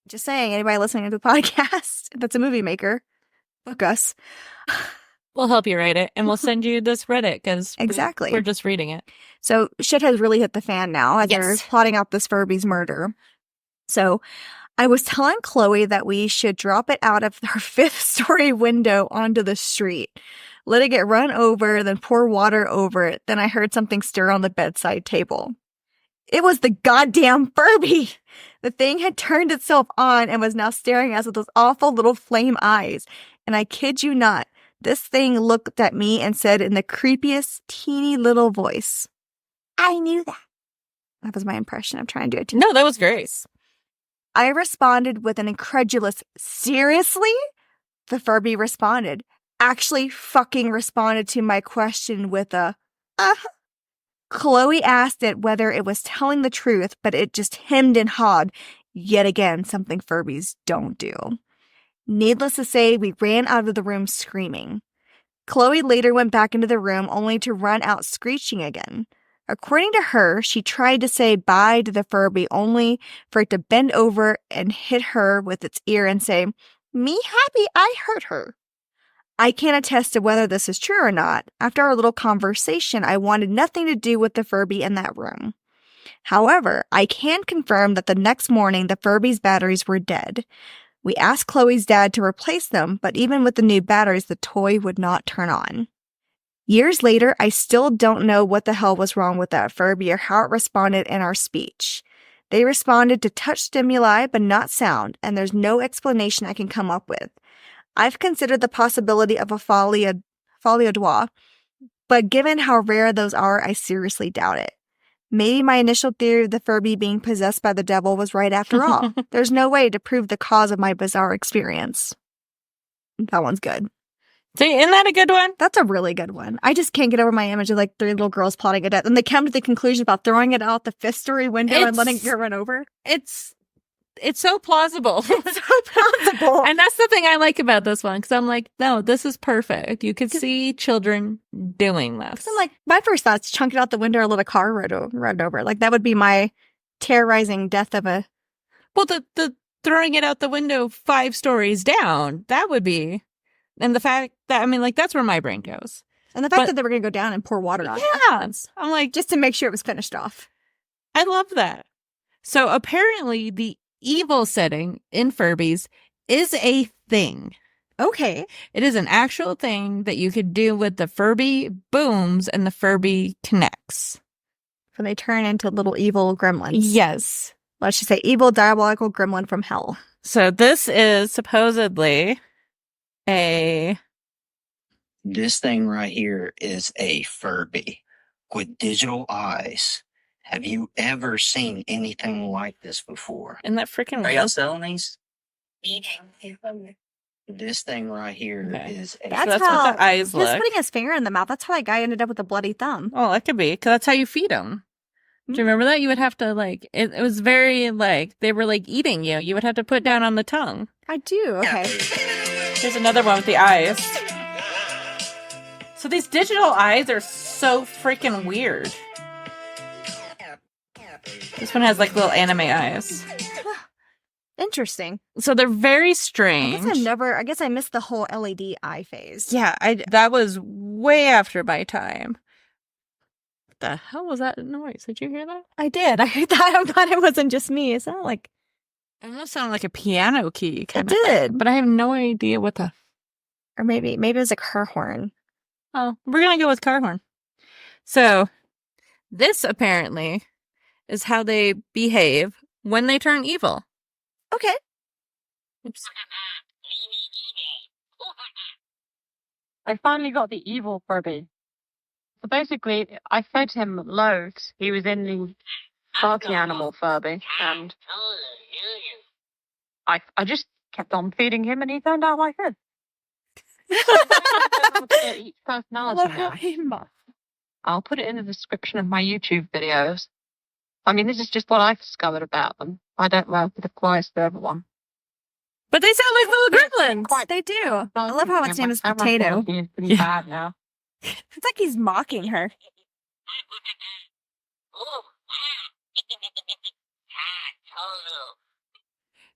Just saying, anybody listening to the podcast that's a movie maker, book us. We'll help you write it, and we'll send you this Reddit, because Exactly. we're just reading it. So shit has really hit the fan now as Yes. they're plotting out this Furby's murder. So I was telling Chloe that we should drop it out of her 5th-story window onto the street. Let it get run over, then pour water over it. Then I heard something stir on the bedside table. It was the goddamn Furby! The thing had turned itself on and was now staring at us with those awful little flame eyes. And I kid you not, this thing looked at me and said in the creepiest, teeny little voice, "I knew that." That was my impression of trying to do it. No, that was Grace. I responded with an incredulous, "Seriously?" The Furby responded. Actually fucking responded to my question with a, Chloe asked it whether it was telling the truth, but it just hemmed and hawed. Yet again, something Furbies don't do. Needless to say, we ran out of the room screaming. Chloe later went back into the room only to run out screeching again. According to her, she tried to say bye to the Furby only for it to bend over and hit her with its ear and say, "Me happy I hurt her." I can't attest to whether this is true or not. After our little conversation, I wanted nothing to do with the Furby in that room. However, I can confirm that the next morning the Furby's batteries were dead. We asked Chloe's dad to replace them, but even with the new batteries, the toy would not turn on. Years later, I still don't know what the hell was wrong with that Furby or how it responded in our speech. They responded to touch stimuli, but not sound, and there's no explanation I can come up with. I've considered the possibility of a folie à deux, but given how rare those are, I seriously doubt it. Maybe my initial theory of the Furby being possessed by the devil was right after all. There's no way to prove the cause of my bizarre experience. That one's good. See, isn't that a good one? That's a really good one. I just can't get over my image of like 3 little girls plotting a death. And they come to the conclusion about throwing it out the 5th-story window and letting it run over. It's so plausible. It's so plausible. And that's the thing I like about this one, because I'm like, no, this is perfect. You could see children doing this. I'm like, my first thoughts, chunk it out the window or let a car run over. Like, that would be my terrorizing death of a... Well, the throwing it out the window 5 stories down, that would be... And the fact that, I mean, like, that's where my brain goes. And the fact that they were going to go down and pour water on it. Yeah. I'm like... Just to make sure it was finished off. I love that. So apparently the evil setting in Furbies is a thing. Okay. It is an actual thing that you could do with the Furby booms and the Furby connects. So they turn into little evil gremlins. Yes. Let's just say evil, diabolical gremlin from hell. So this is supposedly This thing right here is a Furby with digital eyes. Have you ever seen anything like this before? Isn't that freaking Are y'all wild? selling these? This thing right here Okay. is a That's what the eyes he was look. putting his finger in the mouth. That's how that guy ended up with a bloody thumb. Oh, that could be, because that's how you feed them. Do you remember that? You would have to, like, it was very, like, they were, like, eating you. You would have to put down on the tongue. I do. Okay. Here's another one with the eyes. So these digital eyes are so freaking weird. This one has, like, little anime eyes. Interesting. So they're very I strange. guess I missed the whole LED eye phase. Yeah, that was way after my time. the hell was that noise? Did you hear that? I did. I heard that. I'm glad it wasn't just me. It sounded like... It almost sounded like a piano key. It did. But I have no idea what the... Or maybe it was a car horn. Oh, we're going to go with car horn. So, this apparently is how they behave when they turn evil. Okay. Oops. I finally got the evil Furby. So basically, I fed him loads. He was in the party animal Furby, and I just kept on feeding him, and he turned out like this. Each personality now. I'll put it in the description of my YouTube videos. I mean, this is just what I've discovered about them. I don't know if it applies to everyone. But they sound like little gremlins. They do. I love how its name is Potato. He's pretty bad now. It's like he's mocking her.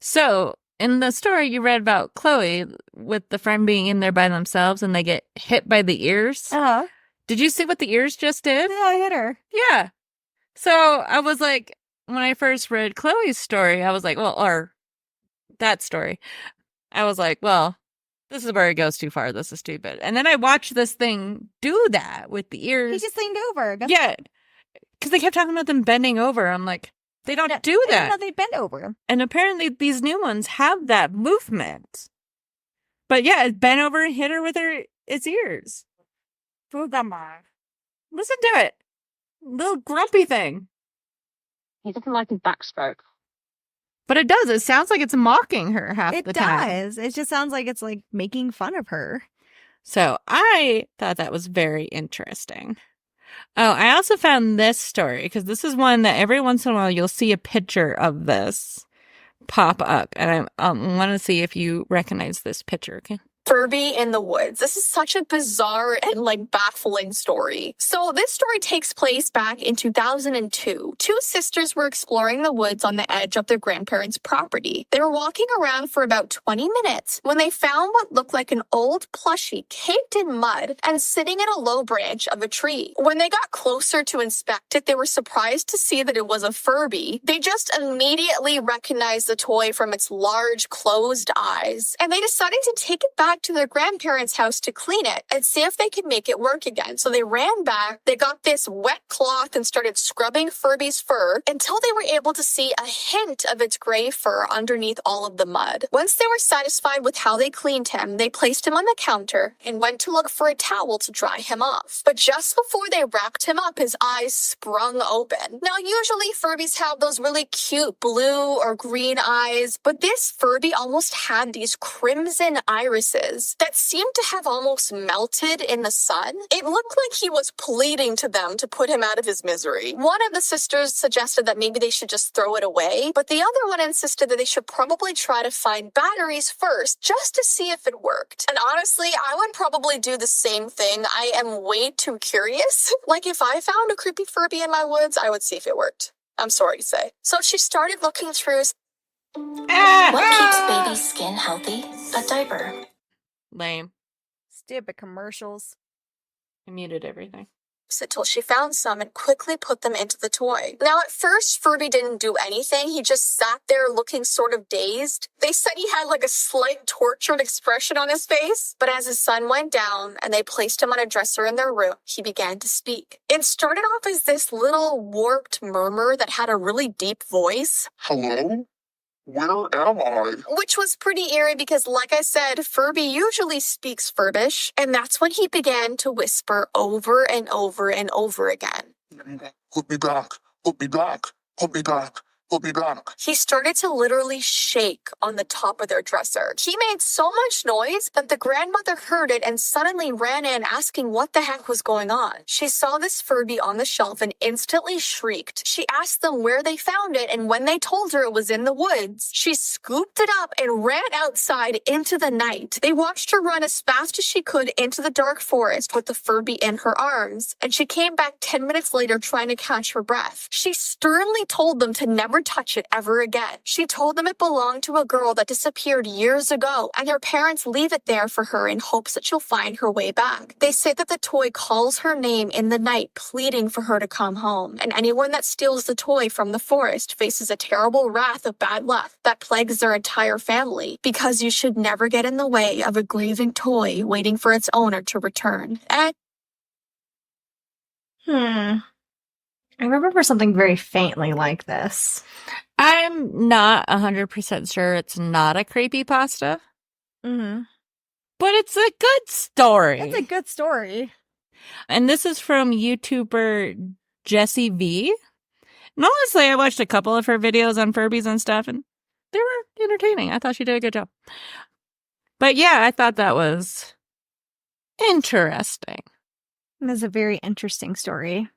So, in the story you read about Chloe, with the friend being in there by themselves and they get hit by the ears, Uh-huh. did you see what the ears just did? Yeah, I hit her. Yeah. So, I was like, when I first read Chloe's story, I was like, well, or that story, I was like, well, this is where it goes too far. This is stupid. And then I watched this thing do that with the ears. He just leaned over. Yeah. Because they kept talking about them bending over. I'm like, they don't do that. No, they bend over. And apparently these new ones have that movement. But yeah, it bent over and hit her with its ears. Listen to it. Little grumpy thing. He doesn't like his backstroke. But it does. It sounds like it's mocking her half the time. It does. It just sounds like it's like making fun of her. So I thought that was very interesting. Oh, I also found this story because this is one that every once in a while you'll see a picture of this pop up. And I want to see if you recognize this picture. Okay. Furby in the woods. This is such a bizarre and baffling story. So this story takes place back in 2002. Two sisters were exploring the woods on the edge of their grandparents' property. They were walking around for about 20 minutes when they found what looked like an old plushie caked in mud and sitting in a low branch of a tree. When they got closer to inspect it, they were surprised to see that it was a Furby. They just immediately recognized the toy from its large closed eyes, and they decided to take it back to their grandparents' house to clean it and see if they could make it work again. So they ran back, they got this wet cloth and started scrubbing Furby's fur until they were able to see a hint of its gray fur underneath all of the mud. Once they were satisfied with how they cleaned him, they placed him on the counter and went to look for a towel to dry him off. But just before they wrapped him up, his eyes sprung open. Now, usually Furbies have those really cute blue or green eyes, but this Furby almost had these crimson irises that seemed to have almost melted in the sun. It looked like he was pleading to them to put him out of his misery. One of the sisters suggested that maybe they should just throw it away, but the other one insisted that they should probably try to find batteries first just to see if it worked. And honestly, I would probably do the same thing. I am way too curious. Like if I found a creepy Furby in my woods, I would see if it worked. I'm sorry to say. So she started looking through. What keeps baby's skin healthy? A diaper. Lame. Stupid commercials. I muted everything. Until she found some and quickly put them into the toy. Now, at first, Furby didn't do anything. He just sat there looking sort of dazed. They said he had a slight tortured expression on his face. But as his sun went down and they placed him on a dresser in their room, he began to speak. It started off as this little warped murmur that had a really deep voice. Hello? Where am I? Which was pretty eerie because, like I said, Furby usually speaks Furbish, and that's when he began to whisper over and over and over again. Put me back, put me back, put me back, put me back. He started to literally shake on the top of their dresser. He made so much noise that the grandmother heard it and suddenly ran in asking what the heck was going on. She saw this Furby on the shelf and instantly shrieked. She asked them where they found it, and when they told her it was in the woods, she scooped it up and ran outside into the night. They watched her run as fast as she could into the dark forest with the Furby in her arms, and she came back 10 minutes later trying to catch her breath. She sternly told them to never touch it ever again. She told them it belonged to a girl that disappeared years ago, and her parents leave it there for her in hopes that she'll find her way back. They say that the toy calls her name in the night, pleading for her to come home, and anyone that steals the toy from the forest faces a terrible wrath of bad luck that plagues their entire family, because you should never get in the way of a grieving toy waiting for its owner to return. And I remember something very faintly like this. I'm not 100% sure it's not a creepypasta, Mm-hmm. but it's a good story. It's a good story. And this is from YouTuber Jessie V. And honestly, I watched a couple of her videos on Furbies and stuff, and they were entertaining. I thought she did a good job. But yeah, I thought that was interesting. It's a very interesting story.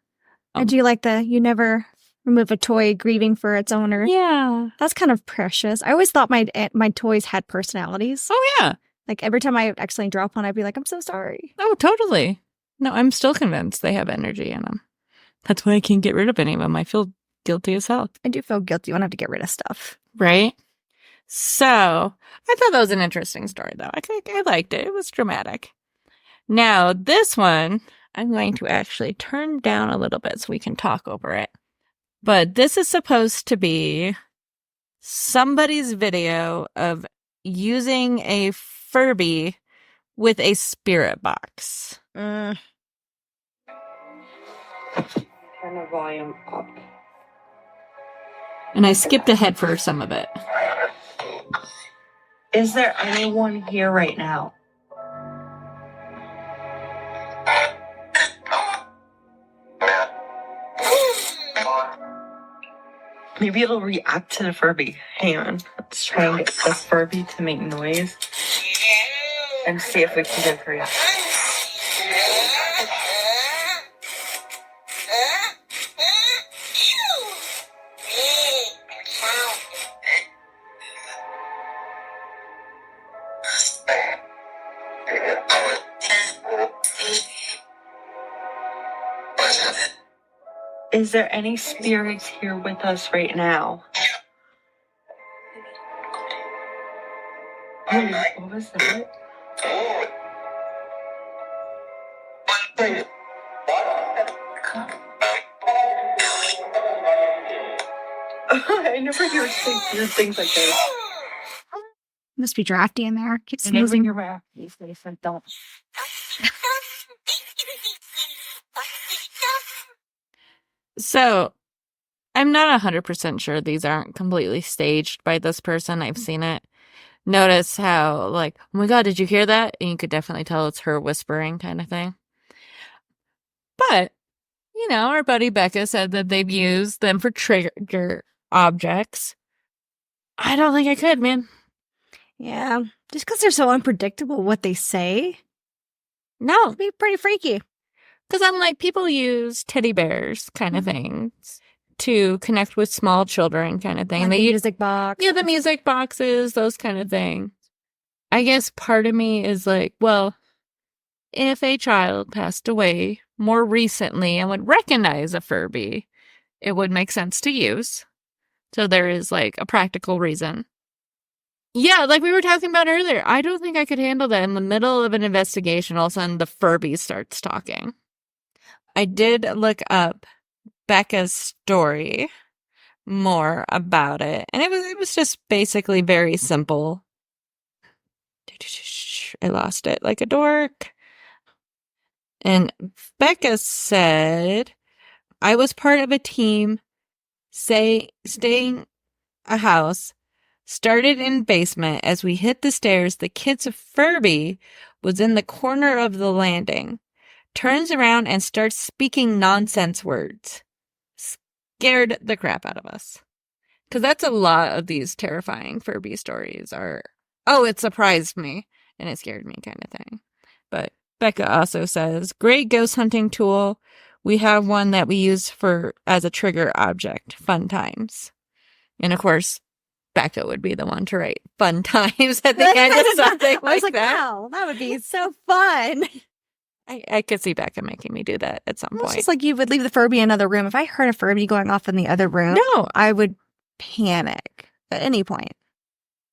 I do like you never remove a toy grieving for its owner. Yeah. That's kind of precious. I always thought my toys had personalities. Oh, yeah. Like every time I accidentally drop one, I'd be like, I'm so sorry. Oh, totally. No, I'm still convinced they have energy in them. That's why I can't get rid of any of them. I feel guilty as hell. I do feel guilty when I have to get rid of stuff. Right? So, I thought that was an interesting story, though. I liked it. It was dramatic. Now, this one, I'm going to actually turn down a little bit so we can talk over it. But this is supposed to be somebody's video of using a Furby with a spirit box. Turn the volume up. And I skipped ahead for some of it. Is there anyone here right now? Maybe it'll react to the Furby. Hang on. Let's try and get the Furby to make noise. And see if we can get her react. Is there any spirits here with us right now? Oh, what was that? I never hear weird things like this. Must be drafty in there. Keeps Never snoozing. hear rap these days, I don't. So, I'm not 100% sure these aren't completely staged by this person. I've seen it. Notice how, like, oh my god, did you hear that? And you could definitely tell it's her whispering kind of thing. But, you know, our buddy Becca said that they've used them for trigger objects. I don't think I could, man. Yeah. Just because they're so unpredictable what they say. No. It'd be pretty freaky. Because I'm like, people use teddy bears kind of things to connect with small children kind of thing. Like And they the use, music box. yeah, the music boxes, those kind of things. I guess part of me is like, well, if a child passed away more recently and would recognize a Furby, it would make sense to use. So there is like a practical reason. Yeah, like we were talking about earlier, I don't think I could handle that in the middle of an investigation. All of a sudden, the Furby starts talking. I did look up Becca's story more about it, and it was just basically very simple. I lost it like a dork. And Becca said, I was part of a team staying a house, started in basement. As we hit the stairs, the kid's Furby was in the corner of the landing. Turns around and starts speaking nonsense words. Scared the crap out of us. Because that's a lot of these terrifying Furby stories are, oh, it surprised me and it scared me kind of thing. But Becca also says, great ghost hunting tool. We have one that we use as a trigger object. Fun times. And of course, Becca would be the one to write fun times at the end of something I was like that. wow, that would be so fun. I could see Becca making me do that at some It's point. just like you would leave the Furby in another room. If I heard a Furby going off in the other room, No, I would panic at any point.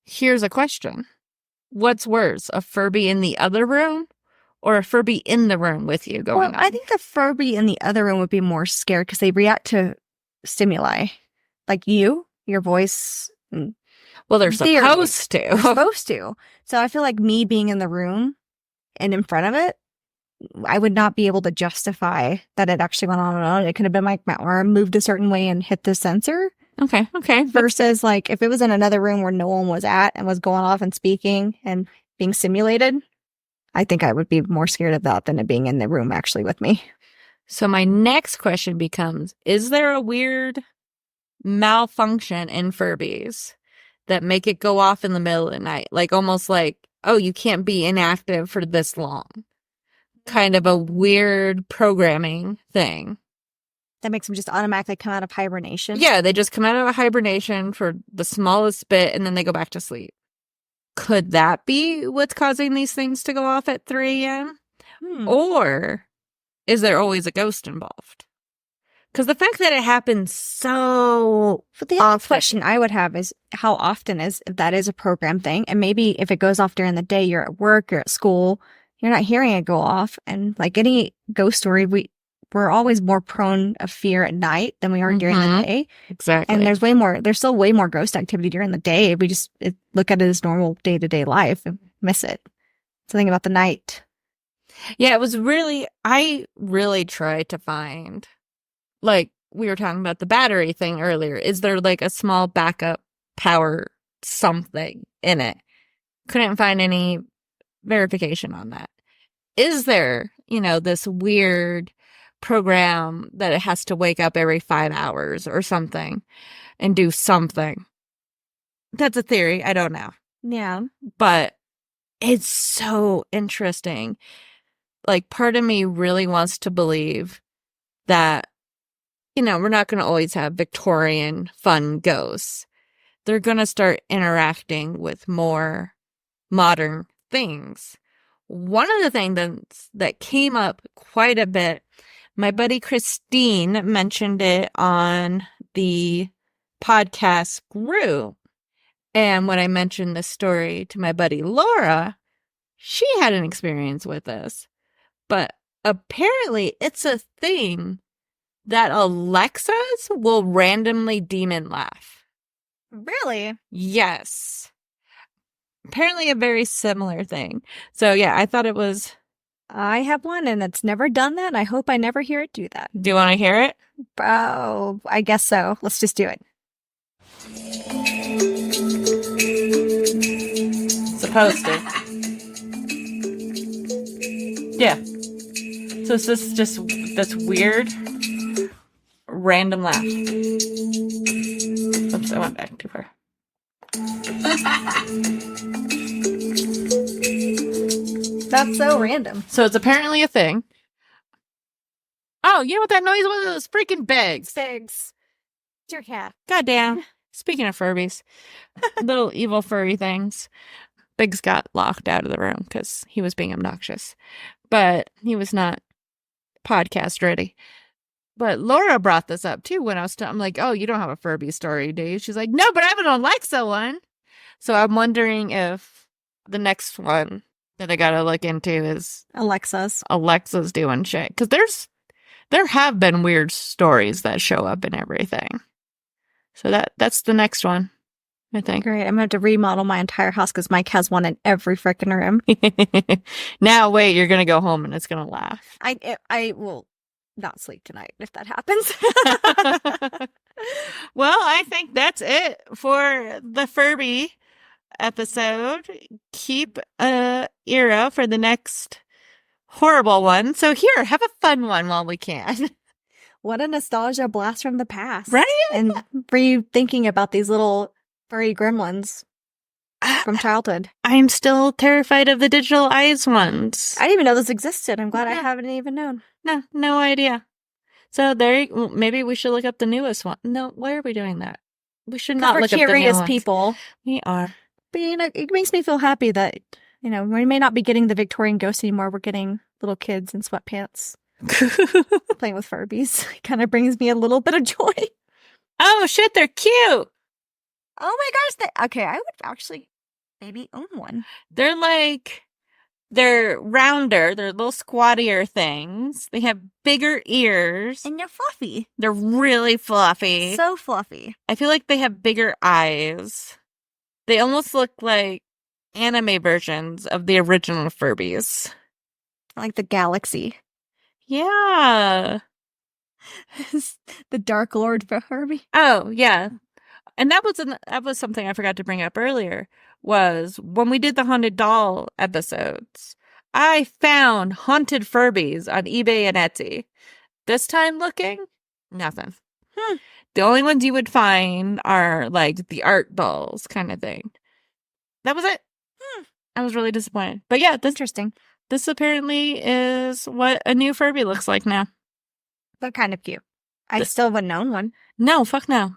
Here's a question. What's worse, a Furby in the other room or a Furby in the room with you going on? I think the Furby in the other room would be more scared because they react to stimuli. Like your voice. Well, they're supposed to. They're supposed to. So I feel like me being in the room and in front of it, I would not be able to justify that it actually went on and on. It could have been like my arm moved a certain way and hit the sensor. Okay. Versus like if it was in another room where no one was at and was going off and speaking and being simulated, I think I would be more scared of that than it being in the room actually with me. So my next question becomes, is there a weird malfunction in Furbies that make it go off in the middle of the night? Like almost like, oh, you can't be inactive for this long. Kind of a weird programming thing. That makes them just automatically come out of hibernation? Yeah, they just come out of a hibernation for the smallest bit and then they go back to sleep. Could that be what's causing these things to go off at 3 a.m.? Or is there always a ghost involved? Because the fact that it happens so But the other question I would have is how often is if that is a program thing? And maybe if it goes off during the day, you're at work, you're at school, you're not hearing it go off. And like any ghost story, we're always more prone of fear at night than we are during the day. Exactly. And there's still way more ghost activity during the day. We just look at it as normal day-to-day life and miss it. Something about the night. Yeah, I really tried to find, like we were talking about the battery thing earlier. Is there like a small backup power something in it? Couldn't find any verification on that. Is there, this weird program that it has to wake up every 5 hours or something and do something? That's a theory. I don't know. Yeah. But it's so interesting. Like, part of me really wants to believe that, we're not going to always have Victorian fun ghosts. They're going to start interacting with more modern things. One of the things that came up quite a bit, my buddy Christine mentioned it on the podcast group. And when I mentioned this story to my buddy Laura, she had an experience with this. But apparently it's a thing that Alexas will randomly demon laugh. Really? Yes. Apparently a very similar thing. So yeah, I thought it was... I have one and it's never done that. I hope I never hear it do that. Do you want to hear it? Oh, I guess so. Let's just do it. Supposed to. Yeah. So it's just this weird random laugh. Oops, I went back too far. That's so random. So it's apparently a thing. Oh, you know what that noise was? It was freaking Biggs. Biggs. It's your cat. Goddamn. Speaking of Furbies, little evil furry things. Biggs got locked out of the room because he was being obnoxious. But he was not podcast ready. But Laura brought this up too when I'm like, oh, you don't have a Furby story, do you? She's like, no, but I have an Alexa one. So I'm wondering if the next one that I gotta look into is Alexa's doing shit. Because there have been weird stories that show up and everything. So that's the next one, I think. Great. I'm going to have to remodel my entire house because Mike has one in every freaking room. Now, wait, you're going to go home and it's going to laugh. I will not sleep tonight if that happens. Well, I think that's it for the Furby episode. Keep an ear out for the next horrible one. So here, have a fun one while we can. What a nostalgia blast from the past. Right? And rethinking about these little furry gremlins from childhood. I'm still terrified of the digital eyes ones. I didn't even know this existed. I'm glad I haven't even known. No idea. So maybe we should look up the newest one. No, why are we doing that? We should not look up the new ones. We're curious people. We are. But, it makes me feel happy that, we may not be getting the Victorian ghosts anymore. We're getting little kids in sweatpants playing with Furbies. It kind of brings me a little bit of joy. Oh, shit, they're cute. Oh my gosh. Okay, I would actually maybe own one. They're rounder. They're little squattier things. They have bigger ears. And they're fluffy. They're really fluffy. So fluffy. I feel like they have bigger eyes. They almost look like anime versions of the original Furbies. Like the galaxy. Yeah. The Dark Lord for Furby. Oh, yeah. And that was something I forgot to bring up earlier, was when we did the haunted doll episodes, I found haunted Furbies on eBay and Etsy. This time looking, nothing. The only ones you would find are like the art dolls kind of thing. That was it. I was really disappointed. But yeah, Interesting. this apparently is what a new Furby looks like now. But kind of cute. I still wouldn't own one. No, fuck no.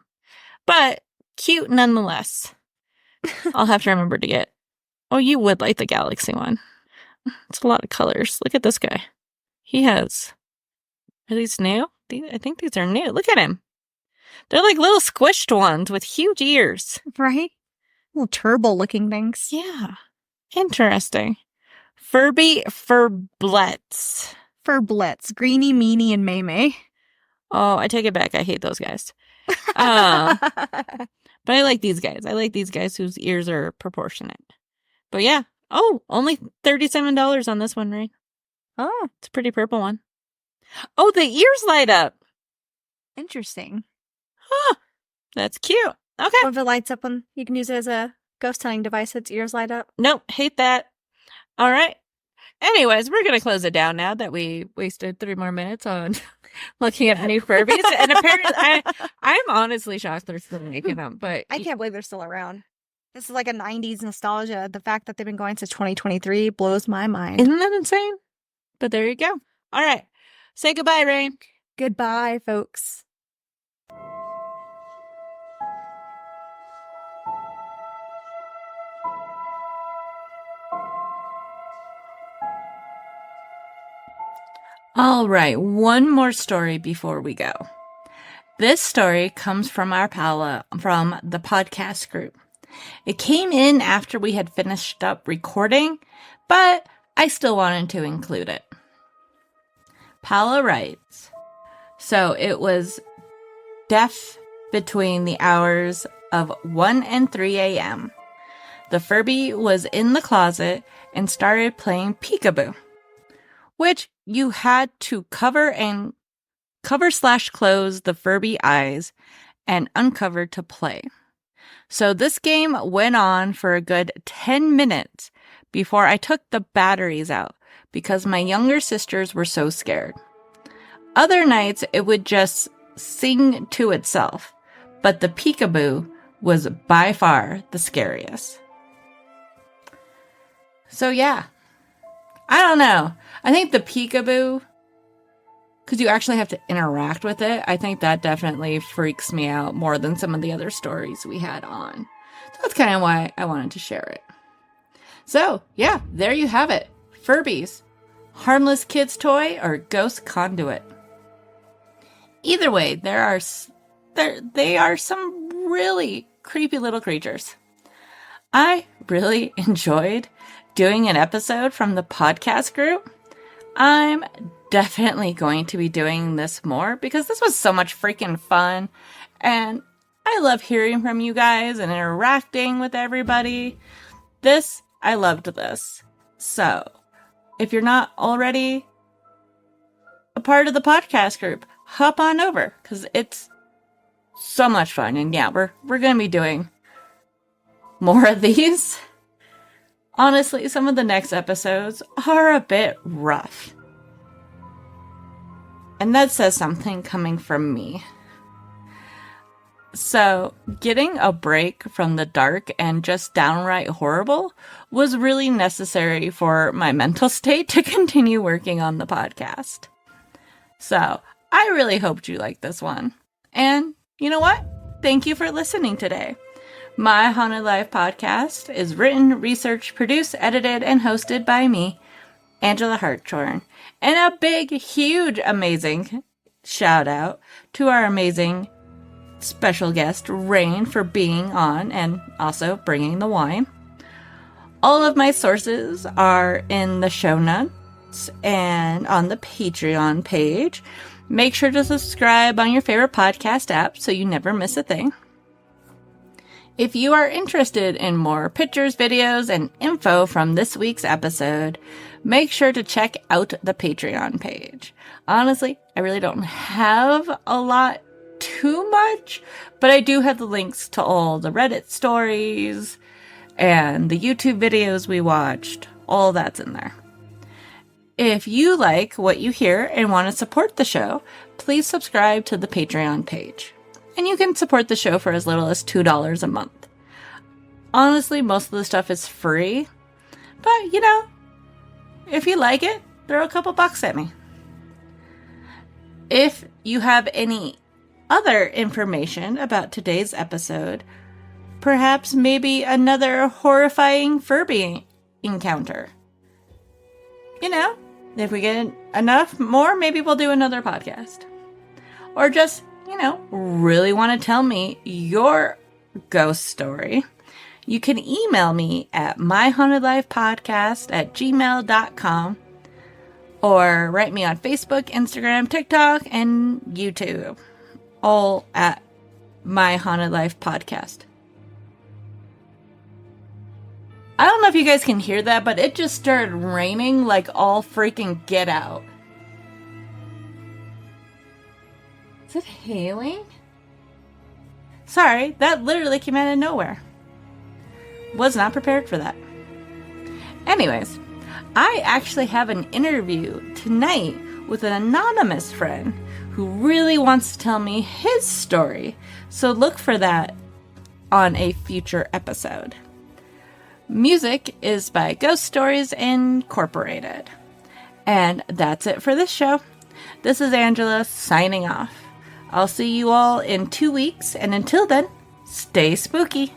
But cute nonetheless. I'll have to remember to get. Oh, you would like the Galaxy one. It's a lot of colors. Look at this guy. He has. Are these new? I think these are new. Look at him. They're like little squished ones with huge ears. Right? Little turbo looking things. Yeah. Interesting. Furby Furblets. Furblets. Greenie, Meanie, and May May. Oh, I take it back. I hate those guys. But I like these guys. I like these guys whose ears are proportionate. But yeah. Oh, only $37 on this one, right? Oh, It's a pretty purple one. Oh, the ears light up. interesting. Huh. That's cute. Okay. What if it lights up when you can use it as a ghost hunting device, its ears light up? Nope. Hate that. All right. Anyways, we're going to close it down now that we wasted 3 more minutes on looking at new Furbies. And apparently, I'm honestly shocked they're still making them. But I can't believe they're still around. This is like a 90s nostalgia. The fact that they've been going since 2023 blows my mind. Isn't that insane? But there you go. All right. Say goodbye, Rayne. Goodbye, folks. All right, one more story before we go. This story comes from our pal from the podcast group. It came in after we had finished up recording, but I still wanted to include it. Paula writes, so it was deaf between the hours of 1 and 3 a.m. The Furby was in the closet and started playing peekaboo, which you had to cover/close the Furby eyes and uncover to play. So this game went on for a good 10 minutes before I took the batteries out because my younger sisters were so scared. Other nights it would just sing to itself, but the peekaboo was by far the scariest. So yeah, I don't know. I think the peekaboo, because you actually have to interact with it, I think that definitely freaks me out more than some of the other stories we had on. So that's kind of why I wanted to share it. So, yeah, there you have it. Furbies. Harmless kid's toy or ghost conduit. Either way, they are some really creepy little creatures. I really enjoyed doing an episode from the podcast group. I'm definitely going to be doing this more because this was so much freaking fun. And I love hearing from you guys and interacting with everybody. I loved this. So, if you're not already a part of the podcast group, hop on over because it's so much fun. And yeah, we're going to be doing more of these. Honestly, some of the next episodes are a bit rough. And that says something coming from me. So, getting a break from the dark and just downright horrible was really necessary for my mental state to continue working on the podcast. So, I really hoped you liked this one. And you know what? Thank you for listening today. My Haunted Life podcast is written, researched, produced, edited, and hosted by me, Angela Hartshorn. And a big, huge, amazing shout out to our amazing special guest Rayne for being on and also bringing the wine. All of my sources are in the show notes and on the Patreon page. Make sure to subscribe on your favorite podcast app so you never miss a thing. If you are interested in more pictures, videos, and info from this week's episode, make sure to check out the Patreon page. Honestly, I really don't have a lot too much, but I do have the links to all the Reddit stories and the YouTube videos we watched. All that's in there. If you like what you hear and want to support the show, please subscribe to the Patreon page. And you can support the show for as little as $2 a month. Honestly, most of the stuff is free. But, if you like it, throw a couple bucks at me. If you have any other information about today's episode, perhaps maybe another horrifying Furby encounter. If we get enough more, maybe we'll do another podcast. Or just, really want to tell me your ghost story, you can email me at myhauntedlifepodcast@gmail.com or write me on Facebook, Instagram, TikTok, and YouTube. All at My Haunted Life Podcast. I don't know if you guys can hear that, but it just started raining like all freaking get out. Is it hailing? Sorry, that literally came out of nowhere. Was not prepared for that. Anyways, I actually have an interview tonight with an anonymous friend who really wants to tell me his story. So look for that on a future episode. Music is by Ghost Stories Incorporated. And that's it for this show. This is Angela signing off. I'll see you all in 2 weeks, and until then, stay spooky.